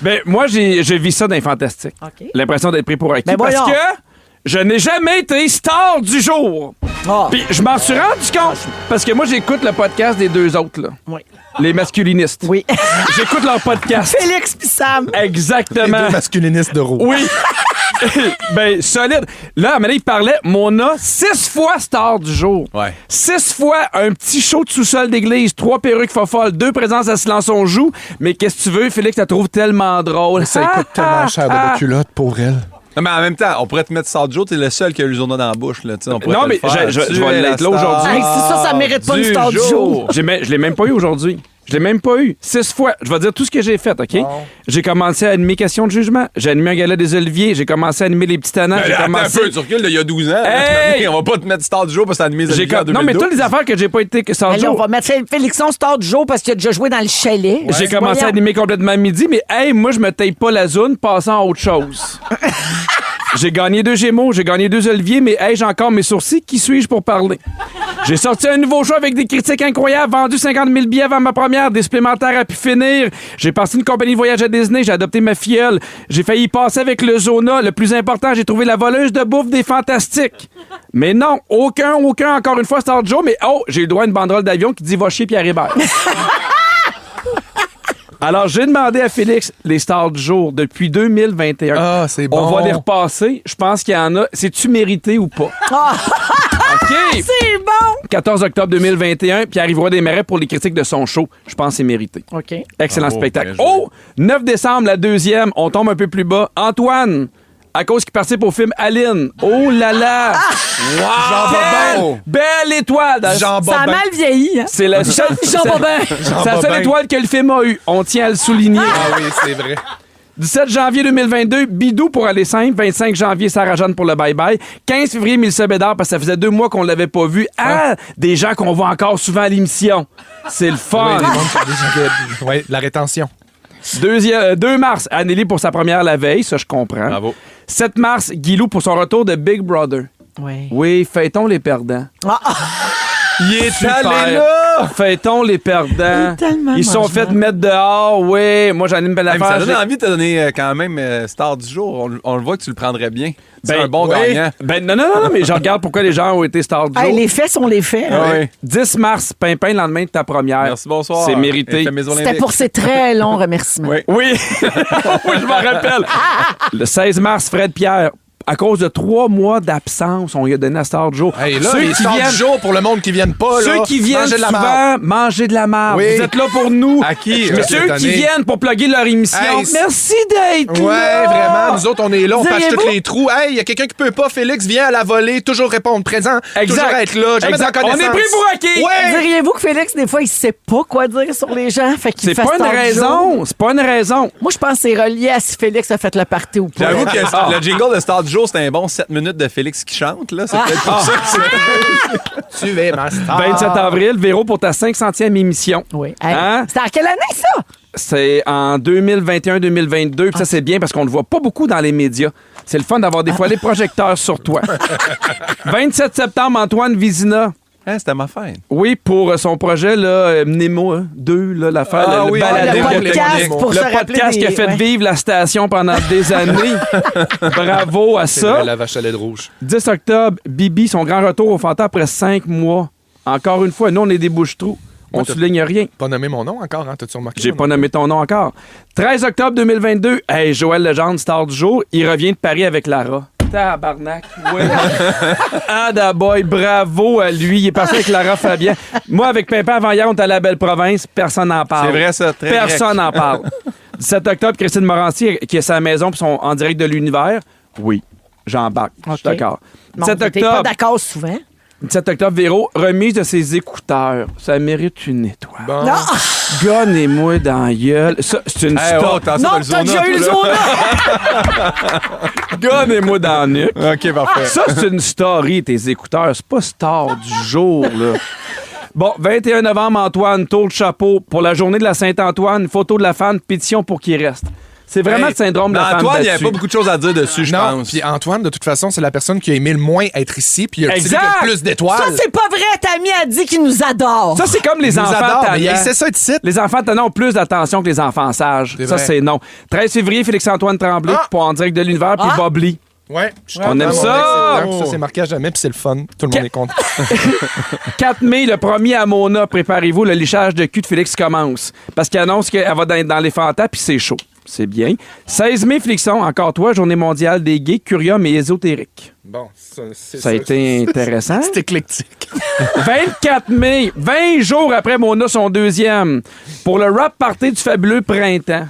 Ben, moi, je vis ça dans les fantastiques. OK. L'impression d'être pris pour acquis. Ben parce voyons. que je n'ai jamais été star du jour. Ah. Puis je m'en suis rendu compte. Parce que moi, j'écoute le podcast des deux autres, là. Oui. Les masculinistes. Oui. J'écoute leur podcast. Félix pis Sam. Exactement. Les deux masculinistes de roue. Oui. Ben, solide. Là, à un moment donné, il parlait, mon a 6 fois star du jour. Ouais. 6 fois un petit show de sous-sol d'église, 3 perruques fofolles, 2 présences à silence on joue. Mais qu'est-ce que tu veux, Félix, tu la trouves tellement drôle. Ça coûte tellement cher de vos culottes pour elle. Non, mais en même temps, on pourrait te mettre Star Joe, t'es le seul qui a eu le journal dans la bouche. Là, on pourrait Non, te mais le faire. je Tu vais es la l'être là star aujourd'hui. Hey, si ça mérite pas une star du jour. Je l'ai même pas eu aujourd'hui. Je l'ai même pas eu. 6 fois. Je vais dire tout ce que j'ai fait, OK? J'ai commencé à animer Question de jugement. J'ai animé un gala des Oliviers. J'ai commencé à animer Les Petits Tannants. J'ai Attends commencé... un peu, tu recules il y a 12 ans. Hey! On va pas te mettre Star du jour parce que t'as animé les Oliviers en 2012. Non, mais toutes les affaires que j'ai pas été star Mais du là, on jour. va mettre Félixon star du jour parce qu'il a déjà joué dans le chalet. J'ai commencé à animer complètement midi, mais hey, moi, je me taille pas la zone, passant à autre chose. J'ai gagné 2 Gémeaux, j'ai gagné 2 Oliviers, mais hey, j'ai encore mes sourcils. Qui suis-je pour parler? J'ai sorti un nouveau show avec des critiques incroyables, vendu 50 000 billets avant ma première, des supplémentaires à pu finir. J'ai passé une compagnie de voyage à Disney, j'ai adopté ma filleule. J'ai failli y passer avec le Zona. Le plus important, j'ai trouvé la voleuse de bouffe des Fantastiques. Mais non, aucun, encore une fois, Star Joe, mais oh, j'ai eu le droit à une banderole d'avion qui dit « Va chier Pierre Hébert ». Alors, j'ai demandé à Félix les stars du jour depuis 2021. Ah, c'est bon. On va les repasser. Je pense qu'il y en a. C'est-tu mérité ou pas? OK. C'est bon! 14 octobre 2021, Pierre-Yves Roy Desmarais pour les critiques de son show. Je pense que c'est mérité. OK. Excellent Bravo, spectacle. bien joué. Oh! 9 décembre, la 2e. On tombe un peu plus bas. Antoine, à cause qu'il participe au film Aline. Oh là là! Jean Bobin. Belle étoile! Jean Ça a Bobin. mal vieilli, hein? C'est la seule, Jean Bobin. c'est la seule Bobin. étoile que le film a eu. On tient à le souligner. Ah oui, c'est vrai. 17 janvier 2022, Bidou pour aller simple. 25 janvier, Sarah-Jeanne pour le bye-bye. 15 février, Mélissa Bédard, parce que ça faisait 2 mois qu'on l'avait pas vu. Ah, des gens qu'on voit encore souvent à l'émission. C'est le fun. Oui, les mondes qui ont déjà- ouais, la rétention. 2 mars, Anneli pour sa première la veille, ça je comprends. Bravo. 7 mars, Guilou pour son retour de Big Brother. Oui. Oui, fêtons les perdants. Il est Super. allé là! Fêtons les perdants. Il est tellement Ils sont mangeable. fait mettre dehors, oui. Moi, j'en ai une belle Hey, mais affaire. ça donne envie de te donner quand même Star du jour. On le voit que tu le prendrais bien. C'est Ben, un bon oui. gagnant. Ben, non, mais je regarde pourquoi les gens ont été stars du Hey, jour. les faits sont les faits. Ah oui. 10 mars, Pimpin, le lendemain de ta première. Merci, bonsoir. C'est mérité. Et fais mes C'était Olympiques. pour ses très longs remerciements. Oui. Oui, oui, je m'en rappelle. Le 16 mars, Fred Pierre. À cause de 3 mois d'absence, on lui a donné la star du jour. Hey, là, Ceux les qui stars viennent, du jour pour le monde qui viennent pas, là. ceux qui viennent mangez de la marde. souvent, manger de la marde. Oui. Vous êtes là pour nous. À qui? Mais Je ceux suis qui étonné. viennent pour plugger leur émission. Hey, Merci d'être Ouais, là. vraiment. Nous autres, on est là, on patche Diriez-vous? tous les trous. Hey, il y a quelqu'un qui peut pas, Félix, viens à la volée, toujours répondre présent, Exact. toujours être là, jamais Exact. en On connaissance. est pris pour acquis. Ouais. Diriez-vous que Félix, des fois, il sait pas quoi dire sur les gens? Fait qu'il C'est fait pas une star du jour? raison. C'est pas une raison. Moi, je pense que c'est relié à si Félix a fait le party ou pas. J'avoue que le jingle de Star du jour, c'était un bon 7 minutes de Félix qui chante. Là. C'est peut-être pour ça que c'est... Tu es ma star. 27 avril, Véro, pour ta 500e émission. Oui. Hey, Hein? C'était en quelle année, ça? C'est en 2021-2022. Puis ça, c'est bien parce qu'on le voit pas beaucoup dans les médias. C'est le fun d'avoir des fois les projecteurs sur toi. 27 septembre, Antoine Vizina. Hein, c'était ma fête. Oui, pour son projet là, Nemo 2, là, l'affaire, Ah le oui, balado. le podcast pour se Le rappeler podcast qui a des- fait ouais. vivre la station pendant des années. Bravo à C'est ça. vrai, la vache à lait de rouge. 10 octobre, Bibi, son grand retour au Fanta après 5 mois. Encore une fois, nous, on est des bouches-trous. On Ouais, t'as- souligne rien. Pas nommé mon nom encore, hein? T'as-tu remarqué? J'ai pas nommé ton nom encore. 13 octobre 2022, hey, Joël Legendre, star du jour, il revient de Paris avec Lara. Tabarnak, ouais. Ada boy, bravo à lui. Il est parti avec Lara Fabien. Moi, avec Pimpin, avant hier, on était à la belle province. Personne n'en parle. C'est vrai, ça. Très Personne n'en parle. 17 octobre, Christine Morancy, qui est sa maison puis sont en direct de l'univers. Oui, j'embarque. Je suis OK. d'accord. Bon, 17 t'es pas octobre. d'accord souvent. 17 octobre, Véro, remise de ses écouteurs. Ça mérite une étoile. Bon. Non, Gonnez-moi dans la gueule. Ça, c'est une story. non, t'as déjà eu le zona. Gonnez-moi dans la nuque. OK, parfait. Ça, c'est une story, tes écouteurs. C'est pas star du jour, là. Bon, 21 novembre, Antoine, tour de chapeau. Pour la journée de la Saint-Antoine, photo de la fan, pétition pour qu'il reste. C'est vraiment le syndrome de la femme Antoine, il n'y battue. avait pas beaucoup de choses à dire dessus, je Non, pense. puis Antoine, de toute façon, c'est la personne qui a aimé le moins être ici, puis il a retiré Exact. le plus d'étoiles. Ça, c'est pas vrai. Tammy a dit qu'il nous adore. Ça, c'est comme les Il nous enfants adore, mais tannants. c'est ça, ici. Les enfants tannants ont plus d'attention que les enfants sages. C'est Ça, vrai. c'est non. 13 février, Félix-Antoine Tremblay pour En direct de l'univers, puis Bob Lee. Ouais. On aime ça. Ça, c'est marqué à jamais, puis c'est le fun. Tout le monde est content. 4 mai, le premier à Mona, préparez-vous, le lichage de cul de Félix commence. Parce qu'il annonce qu'elle va dans les fantas, puis c'est chaud. C'est bien. 16 mai, Félixon, encore toi, journée mondiale des gays, curium et ésotérique. Bon, c'est Ça a été intéressant. C'est éclectique. 24 mai, 20 jours après Mona, son deuxième, pour le rap party du fabuleux printemps.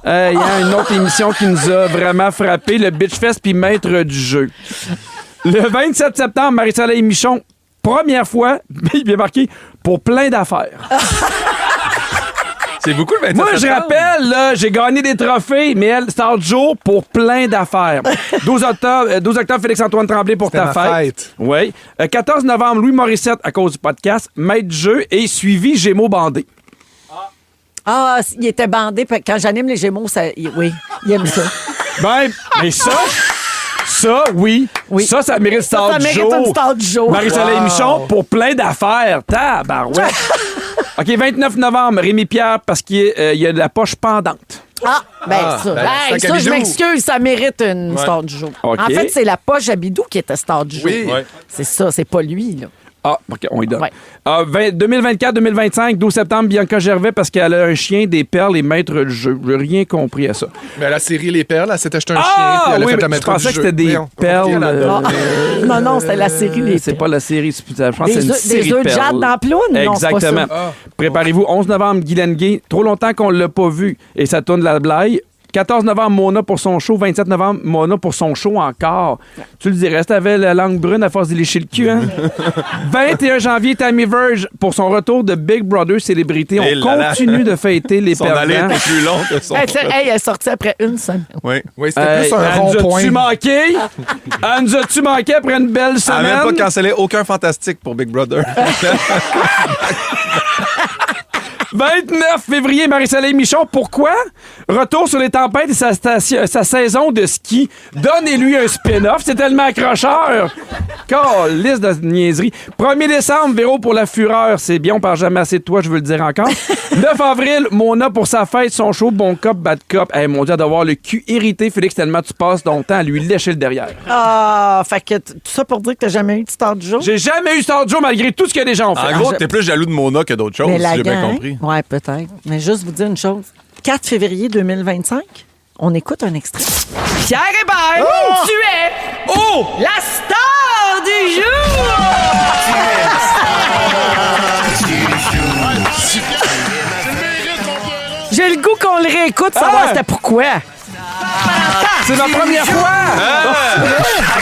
Il y a une autre émission qui nous a vraiment frappé, le Bitch Fest puis Maître du jeu. Le 27 septembre, Marie-Soleil Michon, première fois, il est marqué, pour plein d'affaires. C'est beaucoup le 27 Moi, je septembre. rappelle, là, j'ai gagné des trophées, mais elle, star du jour pour plein d'affaires. 12 octobre, Félix-Antoine Tremblay pour ta C'était ma fête. fête. Oui. 14 novembre, Louis Morissette à cause du podcast, Maître du jeu et suivi Gémeaux bandé. Ah, il était bandé. Quand j'anime les Gémeaux, oui, il aime ça. Ben, mais ça, oui. Oui. Ça mérite star Ça du mérite jour. une star du jour. Marie-Soleil Michon pour plein d'affaires. Tabarouette. OK, 29 novembre, Rémi Pierre parce qu'il y a de la poche pendante. Ah, ben ça. ben, Hey, sac à ça, je bijoux. m'excuse, ça mérite une star du jour. OK. En fait, c'est la poche à bidou qui était star du jour. Oui. Ouais. C'est ça, c'est pas lui, là. Ah, OK, on y donne. Ouais. 2024-2025, 12 septembre, Bianca Gervais parce qu'elle a un chien, des perles et maître du jeu. J'ai rien compris à ça. Mais la série Les Perles, elle s'est acheté un chien, Ah, puis elle a oui, fait mais la je maître pensais du que jeu. c'était des Voyons, perles. Ah. Non, c'est la série Les C'est Perles. pas la série, je pense que c'est une Des série œufs de perles. jade dans Ploune? Non, c'est pas Exactement. ça. Préparez-vous, 11 novembre, Guylaine Gay. Trop longtemps qu'on l'a pas vu et ça tourne la blague. 14 novembre, Mona pour son show. 27 novembre, Mona pour son show encore. Tu le dirais, t'avais la langue brune à force de lécher le cul, hein? 21 janvier, Tammy Verge pour son retour de Big Brother Célébrité. On Et là là. continue de fêter les Son allée perdants. était plus longue que son... Elle est sortie après une semaine. Oui. Oui, c'était plus un Elle nous rond-point. a-tu manqué? Elle nous a-tu manqué après une belle Elle n'a même semaine? pas cancellé aucun fantastique pour Big Brother. 29 février, Marie-Soleil Michon. Pourquoi? Retour sur les tempêtes et sa saison de ski. Donnez-lui un spin-off. C'est tellement accrocheur. Liste de niaiseries. 1er décembre, Véro pour la fureur. C'est bien, on parle jamais assez de toi, je veux le dire encore. 9 avril, Mona pour sa fête, son show Bon Cop, Bad Cop. Hey, mon Dieu, d'avoir le cul irrité, Félix, tellement tu passes ton temps à lui lécher le derrière. Ah, fait que tout ça pour dire que t'as jamais eu de star du jour? J'ai jamais eu Star Joe malgré tout ce que les gens ont fait. En gros, t'es plus jaloux de Mona que d'autres choses, Mais si la j'ai bien gang, compris. ouais, peut-être. Mais juste vous dire une chose. 4 février 2025, on écoute un extrait. Pierre Hébert, tu es la star du jour! J'ai le goût qu'on le réécoute, savoir c'était pourquoi. C'est ma première fois!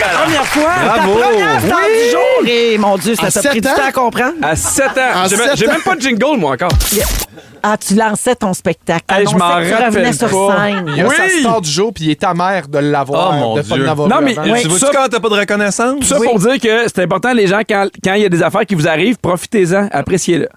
La première fois. Bravo. Ta première star du jour. Et mon Dieu, ça À t'a pris 7 du ans? temps à comprendre. À 7 ans. À J'ai 7 même ans? pas de jingle, moi, encore. Ah, tu lançais ton spectacle. Hey, je m'en T'annonçais que tu revenais rappelle sur pas. scène. Il y a Oui. sa star du jour, puis il est ta mère de l'avoir. Oh, mon de pas Dieu. de l'avoir Non, eu mais avant. oui. Tu vois-tu Ça- quand t'as pas de reconnaissance? Tout ça pour dire que c'est important, les gens, quand il y a des affaires qui vous arrivent, profitez-en, appréciez-le.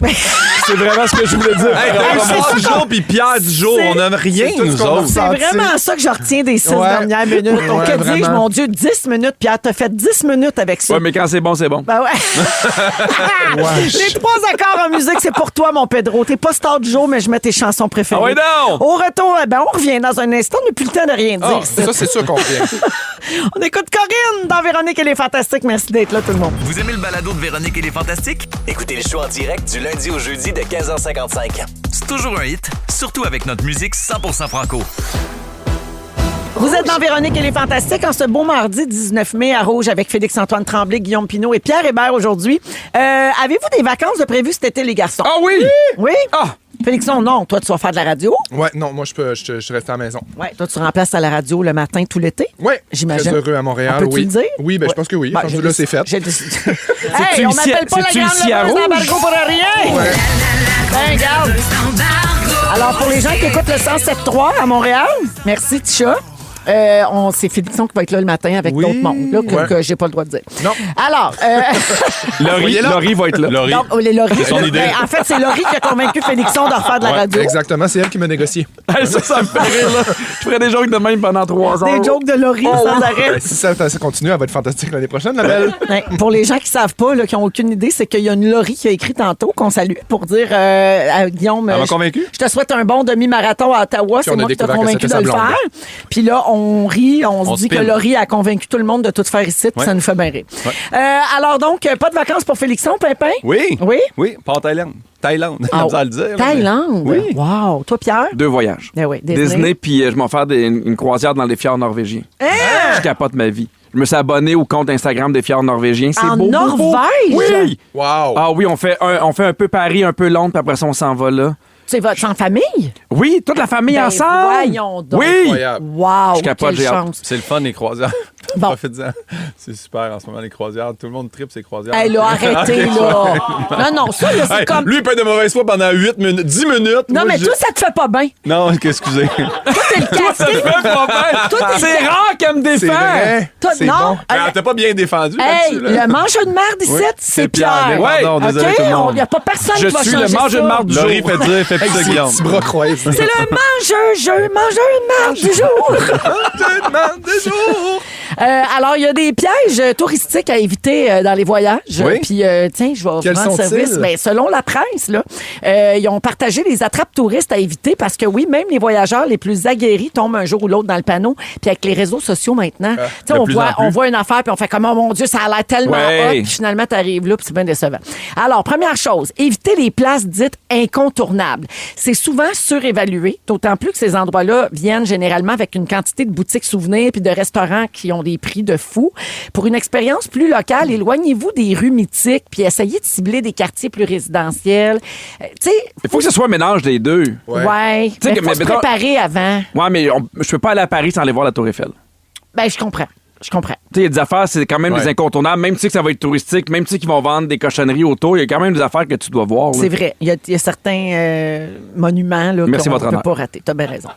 C'est vraiment ce que je voulais dire. Hey, t'as eu Star du jour puis Pierre du jour. On n'a rien, c'est tout ce nous qu'on a autres. ressenti. C'est vraiment ça que je retiens des 6 Ouais. dernières minutes. Donc, Ouais, que dis-je, vraiment. mon Dieu, 10 minutes. Pierre, t'as fait 10 minutes avec ça. Ouais, mais quand c'est bon, c'est bon. Ben ouais. Les 3 accords en musique, c'est pour toi, mon Pedro. T'es pas star du jour, mais je mets tes chansons préférées. Ah ouais, non! Au retour, on revient dans un instant. On n'a plus le temps de rien dire. Ah, c'est- ça, c'est sûr qu'on vient. On écoute Corinne dans Véronique et les Fantastiques. Merci d'être là, tout le monde. Vous aimez le balado de Véronique et les Fantastiques? Écoutez le show en direct du lundi au jeudi de 15h55. C'est toujours un hit, surtout avec notre musique 100% franco. Vous êtes dans Véronique et les Fantastiques en ce beau mardi 19 mai à Rouge avec Félix-Antoine Tremblay, Guillaume Pinault et Pierre Hébert aujourd'hui. Avez-vous des vacances de prévues cet été, les garçons? Ah oui! Oui? Ah! Félixon, non. Toi, tu vas faire de la radio? Ouais, non, moi, je reste à la maison. Ouais. Toi, tu remplaces à la radio le matin tout l'été? Oui, j'imagine. Très heureux à Montréal, Peux-tu oui. le dire? Oui, ben, je pense que oui. Ben, Là, c'est fait. Hey, on m'appelle pas la c'est-tu grande ici à leveuse Rouge? d'embargo pour rien! Ouais. Ben, regarde. Alors, pour les gens qui écoutent le 107.3 à Montréal, merci, Tisha. C'est Félixon qui va être là le matin avec d'autres mondes, là, que j'ai pas le droit de dire. Non. Alors, Laurie va être là. Laurie. donc, les Laurie. C'est son idée. Ben, en fait, c'est Laurie qui a convaincu Félixon de refaire de la radio. Exactement, c'est elle qui m'a négocié. Ça me fait rire, là. Je ferais des jokes de même pendant 3 heures. Des jokes de Laurie sans arrêt. Ben, si ça continue, elle va être fantastique l'année prochaine, la belle. Ben, pour les gens qui savent pas, là, qui ont aucune idée, c'est qu'il y a une Laurie qui a écrit tantôt, qu'on salue, pour dire à Guillaume, Elle m'a convaincu. je te souhaite un bon demi-marathon à Ottawa. Puis C'est on a moi qui t'ai découvert que convaincu de c'était le sa blonde. faire. Puis là, on rit, on se dit spin. que Laurie a convaincu tout le monde de tout faire ici, puis ça nous fait bien rire. Alors donc, pas de vacances pour Félixon, Pimpin? Oui. Oui? Oui, pas en Thaïlande. Thaïlande, Ah, comme ça à le dire. là, Thaïlande? Oui. Wow. Toi, Pierre? 2 voyages. Ben oui, Disney, puis je m'en faire une croisière dans les fjords norvégiens. Je capote ma vie. Je me suis abonné au compte Instagram des fjords norvégiens. C'est En beau, beau, beau. Norvège? Oui! Wow. Ah oui, on fait un peu Paris, un peu Londres, puis après ça, on s'en va là. C'est votre en famille? Oui, toute la famille Ben, ensemble. voyons donc. Oui! Incroyable. Wow, Je capote, quelle j'ai hâte. chance. C'est le fun, les croisières. Bon. Profite-en. C'est super en ce moment, les croisières. Tout le monde tripe ces croisières. Hey, là, arrêtez, là. Non, ça, là, c'est Hey, comme... Lui, il peut être de mauvaise foi pendant 8 minutes, 10 minutes. Non, Moi, mais je- toi, ça te fait pas bien. Non, excusez. Toi, t'es le casting. Toi, t'es C'est rare qu'elle me C'est défend. vrai. Toi, C'est non. bon. Mais elle t'a pas bien défendu Hey, là-dessus. Là. le mangeur de marde ici, Oui, c'est c'est Pierre. Pierre. Ouais. Pardon, désolé OK? tout le monde. Il n'y a pas personne Je qui va suis changer le mangeur de marde du jour. Laurie fait dire, fais plus ça, Guillaume. Petit bras croisés. C'est le mangeur de marde du jour. Je demande des jours. Alors, il y a des pièges touristiques à éviter dans les voyages. Oui. Puis, tiens, je vais Quels rendre sont-ils? service. Ben, selon la presse, là, ils ont partagé les attrapes touristes à éviter parce que, oui, même les voyageurs les plus aguerris tombent un jour ou l'autre dans le panneau. Puis avec les réseaux sociaux maintenant, tu sais, de on plus voit, en plus. on voit une affaire puis on fait comme, oh mon Dieu, ça a l'air tellement Ouais. hot. Puis finalement, t'arrives là puis c'est bien décevant. Alors, première chose, éviter les places dites incontournables. C'est souvent surévalué, d'autant plus que ces endroits-là viennent généralement avec une quantité de boutiques souvenirs puis de restaurants qui ont des prix de fou. Pour une expérience plus locale, éloignez-vous des rues mythiques puis essayez de cibler des quartiers plus résidentiels. Tu sais, Il faut que ce soit un mélange des deux. ouais, sais mais que- faut mais se mettons- préparer avant. Ouais, mais je peux pas aller à Paris sans aller voir la Tour Eiffel. Ben, je comprends. Je comprends. Tu sais, il y a des affaires, c'est quand même Ouais. des incontournables. Même si que ça va être touristique, même si qu'ils vont vendre des cochonneries autour, il y a quand même des affaires que tu dois voir. C'est vrai. Il y a certains monuments là, Merci, qu'on ne votre peut honneur. pas rater. Tu as bien raison.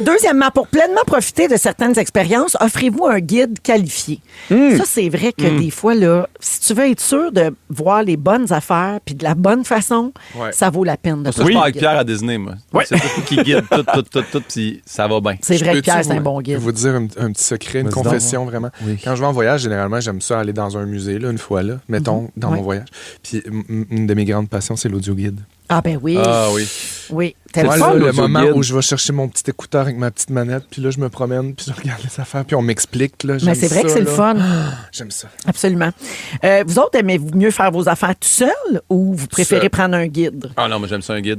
Deuxièmement, pour pleinement profiter de certaines expériences, offrez-vous un guide qualifié. Ça, c'est vrai que des fois, là, si tu veux être sûr de voir les bonnes affaires puis de la bonne façon, Ouais. ça vaut la peine de Ça, je prendre pars un avec guide. Pierre à Disney, moi. Ouais. C'est tout qui guide tout, puis ça va bien. C'est vrai que Peux-tu Pierre, c'est un vous- bon guide. vous dire un petit secret, une Vas-y donc. confession vraiment. Quand je vais en voyage, généralement, j'aime ça aller dans un musée, là, une fois, là, mettons, dans Ouais. mon voyage. Puis une de mes grandes passions, c'est l'audio-guide. Ah ben oui. Ah oui. Oui. C'est Moi, le là, fun, le l'audio-guide. moment où je vais chercher mon petit écouteur avec ma petite manette, puis là, je me promène, puis je regarde les affaires, puis on m'explique. Là, Mais j'aime c'est vrai que ça, c'est le là. fun. J'aime ça. Absolument. Vous autres, aimez-vous mieux faire vos affaires tout seul ou vous préférez Seul. prendre un guide? Ah non, moi j'aime ça un guide.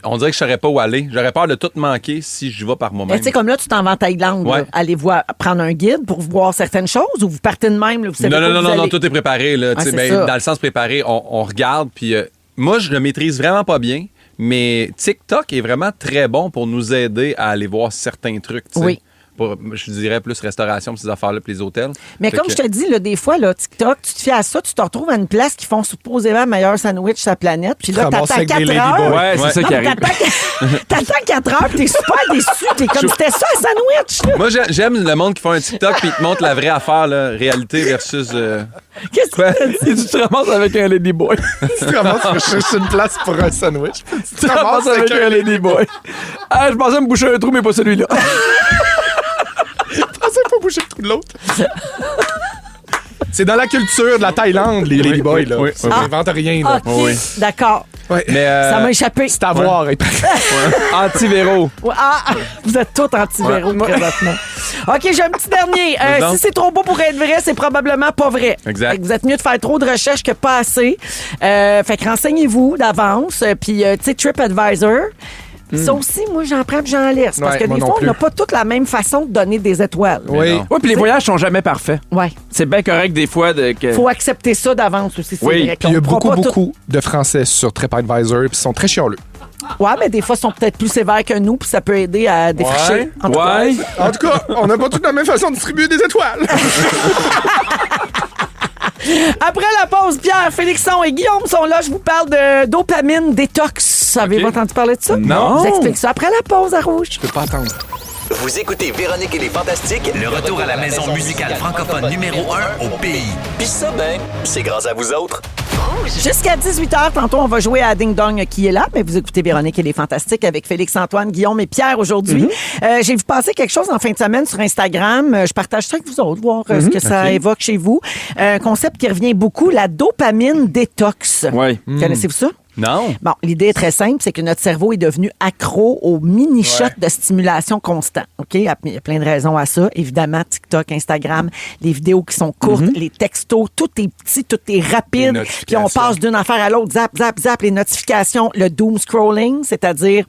On dirait que je saurais pas où aller. J'aurais peur de tout manquer si je vais par Ben, moi-même. tu sais, comme là, tu t'en vas en Thaïlande. Ouais. là. Allez-vous prendre un guide pour voir certaines choses ou vous partez de même? Là, vous savez Non, pas où non, vous non, non, allez? tout est préparé. Là, Ah, Tu sais, c'est ben, ça. dans le sens préparé, on regarde. Puis moi, je le maîtrise vraiment pas bien, mais TikTok est vraiment très bon pour nous aider à aller voir certains trucs. Tu sais. Oui. Pour, je dirais plus restauration, ces affaires-là, puis les hôtels. Mais Fait comme que- je te dis, là, des fois, là, TikTok, tu te fies à ça, tu te retrouves à une place qui font supposément le meilleur sandwich sur la planète. Puis là, te ramasses t'attends avec 4 des heures. ladyboys. Ouais, c'est Ouais. ça Non, qui mais arrive. t'attends 4 heures, puis t'es super déçu. T'es comme, c'était ça, un sandwich. là. Moi, j'aime le monde qui font un TikTok puis ils te montrent la vraie affaire, là, réalité versus. Qu'est-ce que Quoi? Tu te ramasses avec un ladyboy. Tu te ramasses, tu cherches une place pour un sandwich. Tu te ramasses avec un ladyboy. Ah, je pensais me boucher un trou, mais pas celui-là. Je pensais pas bouger le trou de l'autre. C'est dans la culture de la Thaïlande, les ladyboys. Là. oui, Ça n'invente rien. Là. OK, d'accord. Ouais. Mais, Ça m'a échappé. C'est à voir. il paraît. Antivéro. Ouais, ah, vous êtes tous anti-véro présentement. OK, j'ai un petit dernier. donc. Si c'est trop beau pour être vrai, c'est probablement pas vrai. Exact. Fait que vous êtes mieux de faire trop de recherches que pas assez. Fait que renseignez-vous d'avance. Puis, tu sais, TripAdvisor. Ça aussi, moi, j'en prends et j'en laisse. Parce Ouais, que moi des non fois, on plus. n'a pas toute la même façon de donner des étoiles. Oui. non. Oui, puis les voyages sont jamais parfaits. Ouais. C'est bien correct des fois de que. Faut accepter ça d'avance aussi. C'est Oui, vrai Puis il y a qu'on fera pas tout- beaucoup de Français sur TripAdvisor, puis ils sont très chialeux. Ouais, mais des fois, ils sont peut-être plus sévères que nous, puis ça peut aider à défricher. En tout cas. En tout cas, on n'a pas tous la même façon de distribuer des étoiles. Après la pause, Pierre, Félixon et Guillaume sont là. Je vous parle de dopamine détox. Avez-vous entendu parler de ça? Non. Je vous explique ça après la pause à Rouge. Je peux pas attendre. Vous écoutez Véronique et les Fantastiques, le retour à la maison musicale francophone numéro 1 au pays. Puis ça, ben, c'est grâce à vous autres. Jusqu'à 18h, tantôt, on va jouer à Ding Dong qui est là. Mais vous écoutez Véronique et les Fantastiques avec Félix-Antoine, Guillaume et Pierre aujourd'hui. J'ai vu passer quelque chose en fin de semaine sur Instagram. Je partage ça avec vous autres, voir ce que ça évoque chez vous. Un concept qui revient beaucoup, la dopamine détox. Oui. Connaissez-vous ça? Non. Bon, l'idée est très simple, c'est que notre cerveau est devenu accro aux mini-shots de stimulation constant. OK? Il y a plein de raisons à ça. Évidemment, TikTok, Instagram, les vidéos qui sont courtes, les textos, tout est petit, tout est rapide. Puis on passe d'une affaire à l'autre, zap, zap, zap, les notifications, le doom scrolling, c'est-à-dire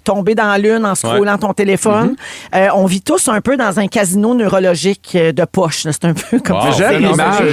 tomber dans l'une en scrollant ton téléphone. On vit tous un peu dans un casino neurologique de poche. C'est un peu comme ça.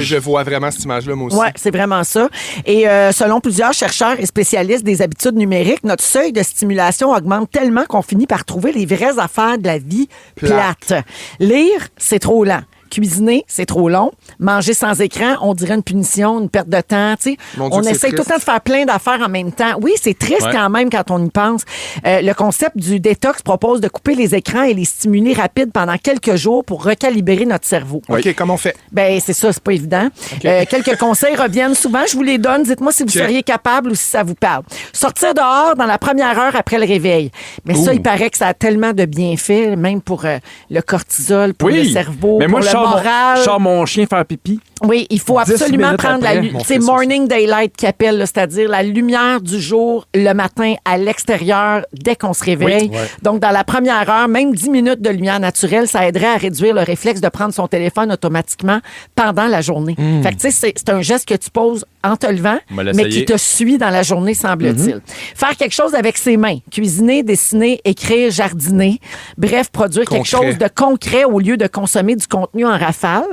Je vois vraiment cette image-là, moi aussi. Oui, c'est vraiment ça. Et selon plusieurs chercheurs et spécialistes des habitudes numériques, notre seuil de stimulation augmente tellement qu'on finit par trouver les vraies affaires de la vie plates. Lire, c'est trop lent. Cuisiner, c'est trop long. Manger sans écran, on dirait une punition, une perte de temps. Tu sais, on essaie tout le temps de faire plein d'affaires en même temps. Oui, c'est triste quand même quand on y pense. Le concept du détox propose de couper les écrans et les stimuli rapides pendant quelques jours pour recalibrer notre cerveau. OK, comment on fait? Ben c'est ça, c'est pas évident. Quelques conseils reviennent souvent. Je vous les donne. Dites-moi si vous seriez capable ou si ça vous parle. Sortir dehors dans la première heure après le réveil. Mais ça, il paraît que ça a tellement de bienfaits, même pour le cortisol, pour le cerveau, pour le moral. Je sors mon chien faire pipi. Oui, il faut absolument prendre c'est morning daylight qui appelle, c'est-à-dire la lumière du jour le matin à l'extérieur dès qu'on se réveille. Donc, dans la première heure, même 10 minutes de lumière naturelle, ça aiderait à réduire le réflexe de prendre son téléphone automatiquement pendant la journée. Fait que, tu sais, c'est un geste que tu poses en te levant, mais qui te suit dans la journée, semble-t-il. Faire quelque chose avec ses mains. Cuisiner, dessiner, écrire, jardiner. Bref, produire quelque chose de concret au lieu de consommer du contenu en rafale.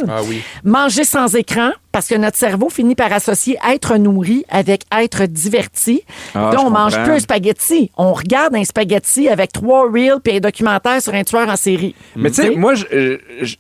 Manger sans écran, parce que notre cerveau finit par associer être nourri avec être diverti. Là, on mange plus un spaghetti. On regarde un spaghetti avec 3 reels puis un documentaire sur un tueur en série. Mais tu sais, moi,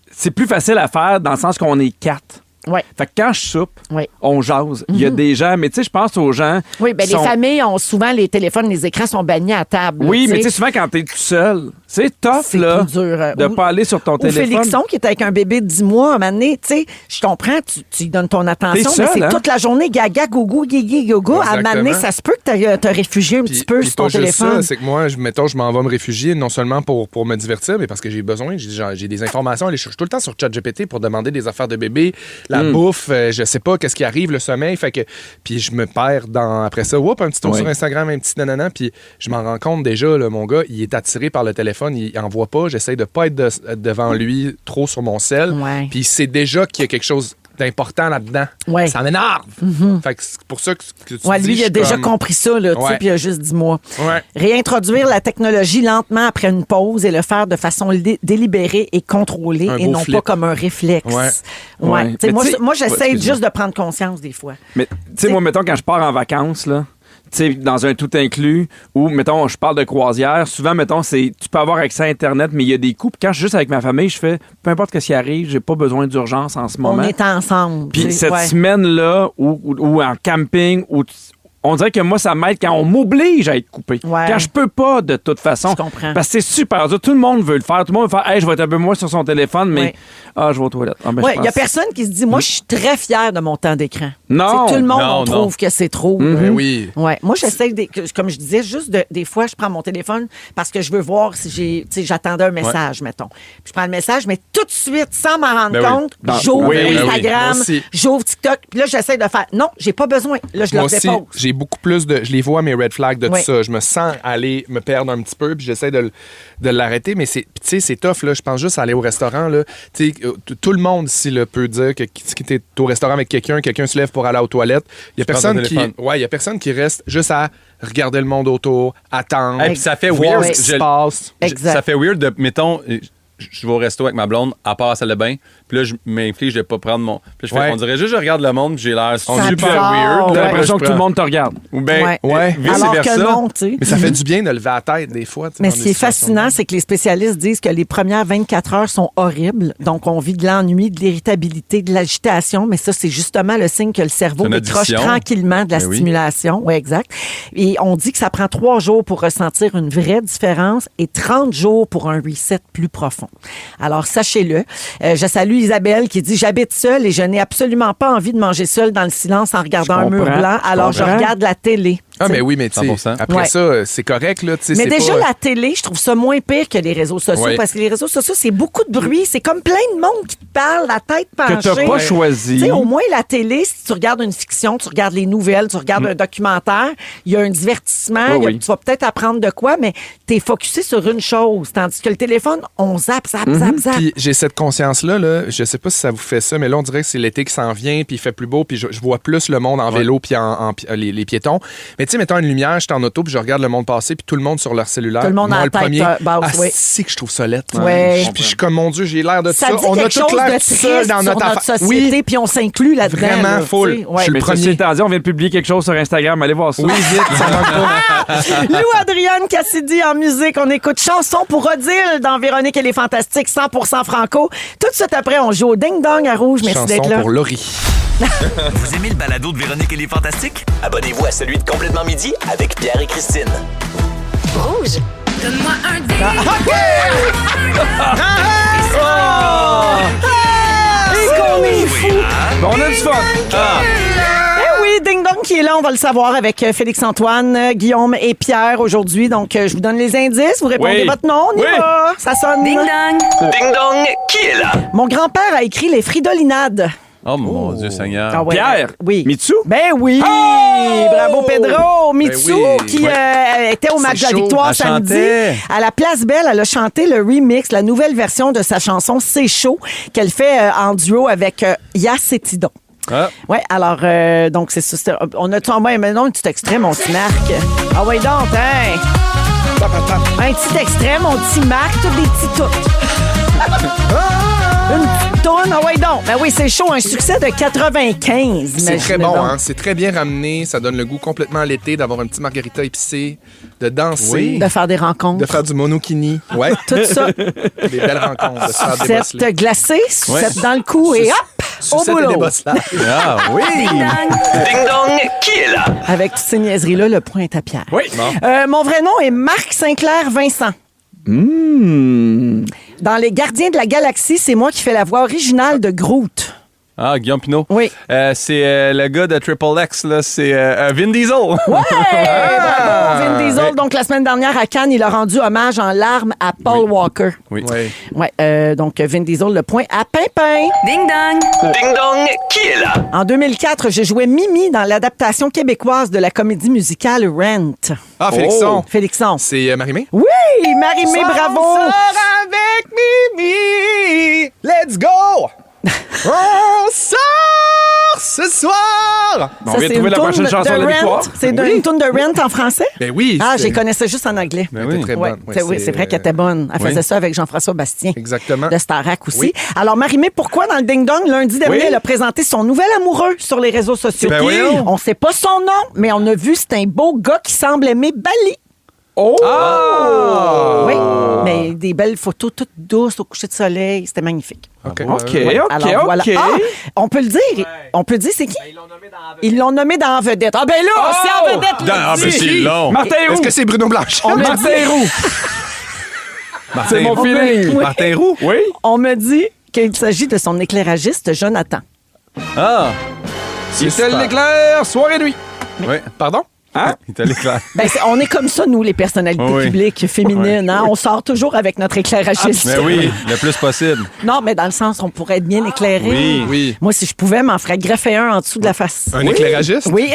c'est plus facile à faire dans le sens qu'on est 4. Ouais. Fait que quand je soupe, on jase. Il y a des gens, mais tu sais, je pense aux gens. Oui, bien, les familles ont souvent les téléphones, les écrans sont bannis à table. Oui, mais tu sais, souvent quand t'es tout seul, c'est tough, là, de pas aller sur ton téléphone. Félixon, qui est avec un bébé de 10 mois, à un moment donné, tu sais, je comprends, tu lui donnes ton attention, seul, mais c'est toute la journée gaga, gougou, guigui, gougou. À un moment donné, ça se peut que tu réfugié un petit peu sur ton téléphone. C'est que moi, mettons, je m'en vais me réfugier, non seulement pour me divertir, mais parce que j'ai besoin, j'ai des informations. Je suis tout le temps sur ChatGPT pour demander des affaires de bébé, la bouffe, je sais pas qu'est-ce qui arrive, le sommeil, fait que puis je me perds après ça, un petit tour sur Instagram, un petit nanana, puis je m'en rends compte déjà, là, mon gars, il est attiré par le téléphone, il en voit pas, j'essaie de pas être devant lui trop sur mon sel, puis il sait déjà qu'il y a quelque chose d'important là-dedans. Ça m'énerve. Fait que c'est pour ça que tu dis, lui, il a déjà compris ça, là, tu sais, puis il y a juste 10 mois. Réintroduire la technologie lentement après une pause et le faire de façon délibérée et contrôlée et non pas comme un réflexe. Moi, j'essaie juste de prendre conscience des fois. Mais tu sais, moi, mettons, quand je pars en vacances, là, tu sais, dans un tout inclus, ou, mettons, je parle de croisière, souvent, mettons, tu peux avoir accès à Internet, mais il y a des coûts. Puis quand je suis juste avec ma famille, je fais, peu importe ce qui arrive, j'ai pas besoin d'urgence en ce moment. On est ensemble. Puis cette semaine-là, ou en camping, on dirait que moi, ça m'aide quand on m'oblige à être coupé. Quand je peux pas, de toute façon. Je comprends. Parce que c'est super dur. Tout le monde veut le faire. Tout le monde veut faire, hey, je vais être un peu moins sur son téléphone, mais je vais aux toilettes. Il y a personne qui se dit, moi, je suis très fière de mon temps d'écran. Non. Tout le monde trouve que c'est trop. Oui. Moi, j'essaie, comme je disais, juste des fois, je prends mon téléphone parce que je veux voir si j'attendais un message, mettons. Puis je prends le message, mais tout de suite, sans m'en rendre compte, j'ouvre Instagram, j'ouvre TikTok, puis là, j'essaie de faire, non, j'ai pas besoin. Là, je leur dépose. J'ai beaucoup plus je les vois, mes red flags de tout ça. Je me sens aller me perdre un petit peu, puis j'essaie de l'arrêter, mais c'est tough, là. Je pense juste à aller au restaurant, là. Tout le monde ici, là, peut dire que tu es au restaurant avec quelqu'un se lève pour aller aux toilettes. Il y a personne qui reste juste à regarder le monde autour, attendre. Et puis ça fait weird. Ce qui se passe. Ça fait weird de, mettons, je vais au resto avec ma blonde, à part à la salle de bain, Puis là, je m'inflige de pas prendre mon... Puis je fais, on dirait juste je regarde le monde, puis j'ai l'air super bizarre. weird. T'as l'impression que tout le monde te regarde. Ou bien, Alors que non, tu sais. Mais ça fait du bien de lever la tête des fois. Mais ce qui est fascinant, c'est que les spécialistes disent que les premières 24 heures sont horribles. Donc, on vit de l'ennui, de l'irritabilité, de l'agitation. Mais ça, c'est justement le signe que le cerveau décroche tranquillement de la stimulation. Oui, exact. Et on dit que ça prend 3 jours pour ressentir une vraie différence et 30 jours pour un reset plus profond. Alors, sachez-le. Je salue Isabelle qui dit « J'habite seule et je n'ai absolument pas envie de manger seule dans le silence en regardant un mur blanc. Alors, je regarde la télé. » Ah, mais oui, mais tu sais, après ça, c'est correct, là. Mais déjà, la télé, je trouve ça moins pire que les réseaux sociaux parce que les réseaux sociaux, c'est beaucoup de bruit. C'est comme plein de monde qui te parle, la tête penchée. Que t'as pas choisi. Tu sais, au moins, la télé, si tu regardes une fiction, tu regardes les nouvelles, tu regardes un documentaire, il y a un divertissement, tu vas peut-être apprendre de quoi, mais t'es focusé sur une chose. Tandis que le téléphone, on zappe. Puis j'ai cette conscience-là, là, je sais pas si ça vous fait ça, mais là, on dirait que c'est l'été qui s'en vient, puis il fait plus beau, puis je vois plus le monde en vélo, puis les piétons. Mais tu sais, mettons une lumière, je suis en auto, puis je regarde le monde passer, puis tout le monde sur leur cellulaire. Tout le monde moi, en le tête premier, basse, c'est que je trouve ça lettre. Ouais. Puis je suis comme, mon Dieu, j'ai l'air de ça. Dit On a quelque tout chose l'air de tout seul dans notre société, puis on s'inclut là-dedans. Vraiment full. Je suis le premier. Ceci étant dit, on vient de publier quelque chose sur Instagram. Allez voir ça. Oui, vite, ça manque pas. Lou Adrienne Cassidy en musique. On écoute Chanson pour Odile dans Véronique et les Fantastiques, 100% franco. Tout de suite après, on joue au Ding Dong à Rouge. Merci d'être là. Chanson pour Laurie. Vous aimez le balado de Véronique et les Fantastiques? Abonnez-vous à celui de Complètement Midi avec Pierre et Christine. Rouge. Donne-moi un ding. qu'on est fou! On a du fun. Eh oui, Ding Dong qui est là, on va le savoir avec Félix-Antoine, Guillaume et Pierre aujourd'hui. Donc, je vous donne les indices, vous répondez votre nom, on y va. Ça sonne. Ding Dong. Ding Dong, qui est là? Mon grand-père a écrit Les Fridolinades. Oh mon Dieu Seigneur. Ah ouais. Pierre. Oui. Mitsu. Ben oui. Oh! Bravo Pedro. Mitsu qui était au match de la victoire Elle samedi. chantait. À la Place Belle, elle a chanté le remix, la nouvelle version de sa chanson C'est chaud qu'elle fait en duo avec Yass et Tidon. Ah. Ouais, alors, donc, c'est ça. On a-tu en bas maintenant un petit extrait, mon petit Marc? Ah, ouais, donc, hein? Un petit extrait, mon petit Marc, tous des petits touts. Une petite tourne, ah, ouais, donc. Ben oui, c'est chaud, un succès de 95. C'est très bon, hein? C'est très bien ramené. Ça donne le goût complètement à l'été d'avoir un petit margarita épicé, de danser. De faire des rencontres. De faire du monokini. Ouais. Tout ça. Des belles rencontres. De se faire des Sucette bosselets. glacée, sucette dans le cou et hop, au Sucette et boulot. des bosselages. Ah oui. Ding Dong. Ding Dong, qui est là? Avec toutes ces niaiseries-là, le point est à Pierre. Oui. Mon vrai nom est Marc Sinclair Vincent. Dans Les Gardiens de la Galaxie, c'est moi qui fais la voix originale de Groot. Ah, Guillaume Pinot. Oui. C'est le gars de Triple X, là. C'est Vin Diesel. Ouais! Bravo, Vin Diesel. Donc, la semaine dernière, à Cannes, il a rendu hommage en larmes à Paul Walker. Oui. Ouais. Ouais, donc, Vin Diesel, le point à Pimpin. Ding Dong. Ding Dong, qui est là? En 2004, je jouais Mimi dans l'adaptation québécoise de la comédie musicale Rent. Ah, Félixon. Félixon. C'est Marie-Mé? Oui, Marie-Mé, bravo! Sors avec Mimi! Let's go! On sort ce soir! On vient de trouver la prochaine chanson de la victoire. C'est une tourne de Rent en français? Ben oui. Ah, c'est- je connaissais juste en anglais. Ben C'était oui. très Ouais, bonne. c'est vrai qu'elle était bonne. Elle faisait ça avec Jean-François Bastien. Exactement. De Starac aussi. Oui. Alors, Marie-Mé, pourquoi dans le Ding Dong, lundi dernier, Oui. elle a présenté son nouvel amoureux sur les réseaux sociaux? Ben voyons. On sait pas son nom, mais on a vu, c'est un beau gars qui semble aimer Bali. Oh! Oui, mais des belles photos toutes douces au coucher de soleil. C'était magnifique. OK. OK, Alors, voilà. OK. Ah, on peut le dire. On peut dire, c'est qui? Ils l'ont nommé dans Vedette. Ah, ben là, c'est en Vedette. Ah, mais c'est long. Martin Est-ce Roux. que c'est Bruno Blanchet? On me Martin dit, Roux. C'est mon feeling. Oui. Martin Roux? Oui. on me dit qu'il s'agit de son éclairagiste Jonathan. Ah. C'était l'éclair, soir et nuit. Oui. Pardon? Hein? Il t'a l'éclair. Ben, on est comme ça, nous, les personnalités Oui. publiques féminines. Hein? On sort toujours avec notre éclairagiste. Mais oui, le plus possible. Non, mais dans le sens, on pourrait être bien éclairé. Oui. Oui. Moi, si je pouvais, m'en ferais greffer un en dessous de la face. Un éclairagiste? Oui.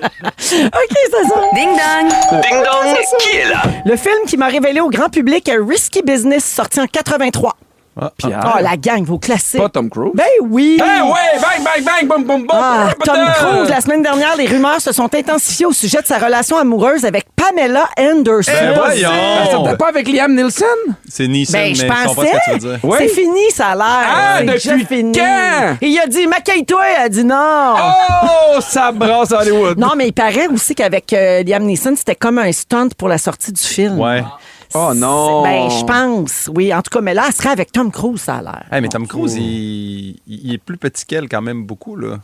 OK, c'est ça. Ding Dong. Ding Dong, qui est là? Le film qui m'a révélé au grand public Risky Business, sorti en 83. Pierre. Ah, la gang, vos classiques. Pas Tom Cruise. Ben oui! Ben ouais! Bang, bang, bang! Boum, boum, boum! Ah, Tom Cruise, la semaine dernière, les rumeurs se sont intensifiées au sujet de sa relation amoureuse avec Pamela Anderson. Ben voyons! Ça n'était pas avec Liam Neeson? C'est Neeson, Ben, je mais je comprends pensais. ce que tu veux dire. Ouais. C'est fini, ça a l'air. Ah, C'est depuis déjà fini. quand? Et il a dit, maquille-toi. Elle a dit non. Oh! Ça brasse Hollywood. Non, mais il paraît aussi qu'avec Liam Neeson, c'était comme un stunt pour la sortie du film. Ouais. Oh non! Ben, je pense, oui. En tout cas, mais là, elle serait avec Tom Cruise, ça a l'air. Hey, mais Tom Cruise, il est plus petit qu'elle quand même beaucoup, là.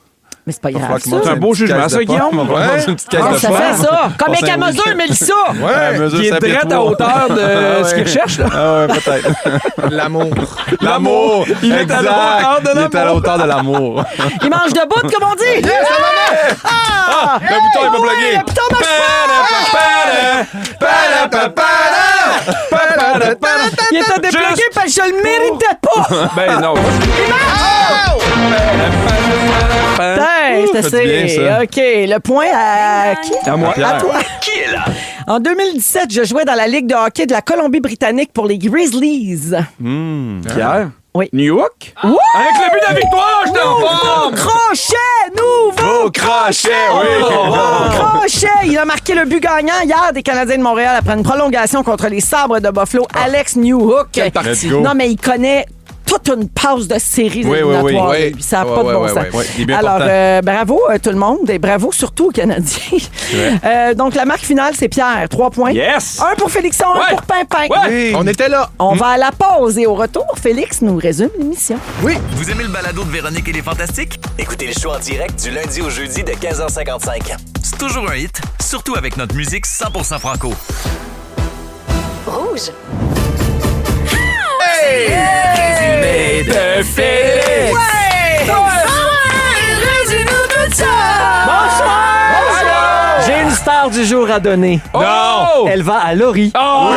Mais c'est pas grave, ça. C'est un beau jugement, ça, Guillaume. Une petite caisse Ah, de ça pommes. fait ça. Comme On un à mesure, sandwich. Mélissa. Ouais, Qui est direct à hauteur de ce qu'il recherche, là. Ah ouais, peut-être. L'amour. L'amour! Il est à la hauteur de Il est à la l'amour. hautre de l'amour. Il mange de bout, comme on dit. Ah! Le bouton est pas plugué. Le bouton marche Il était déplugué parce que je le méritais pas. Ben non. Hey, c'est Faites bien, assez. ça. OK. Le point à qui? À moi. À toi. Qui est là? En 2017, je jouais dans la Ligue de hockey de la Colombie-Britannique pour les Grizzlies. Pierre? Oui. New York? Ouais! Avec le but de la victoire, j'étais en forme! Crochet! Nouveau crochet, crochet! Il a marqué le but gagnant hier des Canadiens de Montréal après une prolongation contre les Sabres de Buffalo. Alex Newhook. Quelle partie. Let's go. Non, mais il connaît toute une passe de série Oui, oui, éliminatoire. oui. lui. Ça n'a Ouais, pas de ouais, bon ouais, sens. ouais. Il est bien Alors, portant. bravo tout le monde et bravo surtout aux Canadiens. Donc, la marque finale, c'est Pierre. 3 points. Yes! Un pour Félixon, un Ouais. pour Pimpin. Ouais. On était là. On va à la pause et au retour, Félix nous résume l'émission. Vous aimez le balado de Véronique et les Fantastiques? Écoutez le show en direct du lundi au jeudi de 15h55. C'est toujours un hit, surtout avec notre musique 100% franco. Rouge. Résumé de Félix! J'ai une star du jour à donner. Non! Elle va à Laurie. Oh!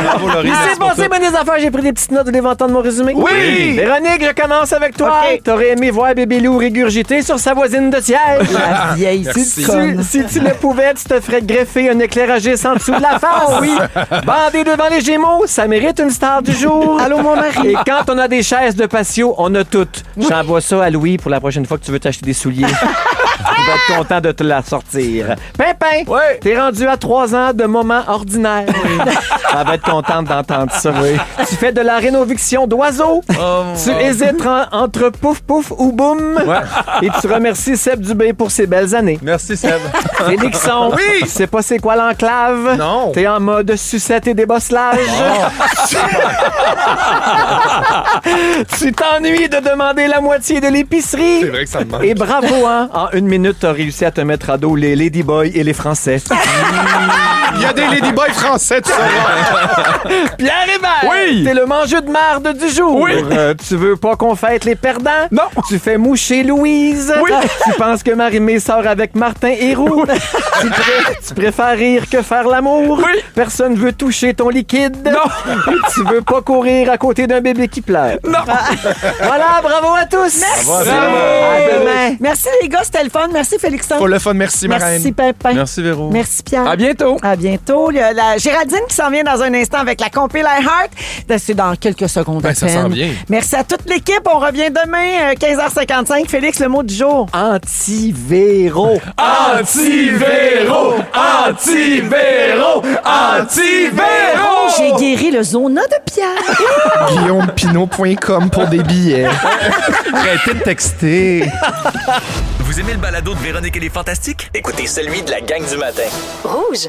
Bravo, Laurie. Il s'est merci pour passé tout. bien des affaires, j'ai pris des petites notes, vous entendre mon résumé? Oui! Véronique, je commence avec toi. T'aurais aimé voir Bébé Lou régurgiter sur sa voisine de siège. La vieille Merci. conne. Si tu le pouvais, tu te ferais greffer un éclairagiste en dessous de la face. Oui. Bandé devant les Gémeaux, ça mérite une star du jour. Allô, mon mari. Et quand on a des chaises de patio, on a toutes. J'envoie ça à Louis pour la prochaine fois que tu veux t'acheter des souliers. Il va être content de te la sortir. Pimpin, t'es rendu à 3 ans de moments ordinaires. Elle va être contente d'entendre ça. Tu fais de la rénoviction d'oiseaux. Tu hésites entre pouf pouf ou boum. Et tu remercies Seb Dubé pour ses belles années. Merci, Seb. Félixon, tu sais pas c'est quoi l'enclave? Non. T'es en mode sucette et débosselage. Tu t'ennuies de demander la moitié de l'épicerie. C'est vrai que ça me manque. Et bravo, hein? En 1 minute, t'as réussi à te mettre à dos les Ladyboys et les Français. Il y a des ladyboys français, tu sauras. Pierre Hébert! Oui! T'es le mangeux de marde du jour. Oui! Tu veux pas qu'on fête les perdants? Non! Tu fais moucher Louise? Oui! Tu penses que Marie-Mé sort avec Martin Héroux? tu préfères rire que faire l'amour? Oui! Personne veut toucher ton liquide? Non! Et tu veux pas courir à côté d'un bébé qui pleure? Non! Voilà, bravo à tous! Merci. À demain! Merci les gars, c'était le fun. Merci Félixon. Pour le fun, merci, ma Merci reine. Pimpin. Merci, Véro. Merci Pierre. À bientôt! À bientôt. Il y a la Géraldine qui s'en vient dans un instant avec la compil iHeart. C'est dans quelques secondes à Ben, ça peine. s'en vient. Merci à toute l'équipe. On revient demain, 15h55. Félix, le mot du jour. Anti-Véro! Anti-Véro! Anti-Véro! Anti-Véro! J'ai guéri le zona de Pierre. GuillaumePinot.com pour des billets. Arrêtez de texter. Vous aimez le balado de Véronique et les Fantastiques? Écoutez celui de la gang du matin. Rouge.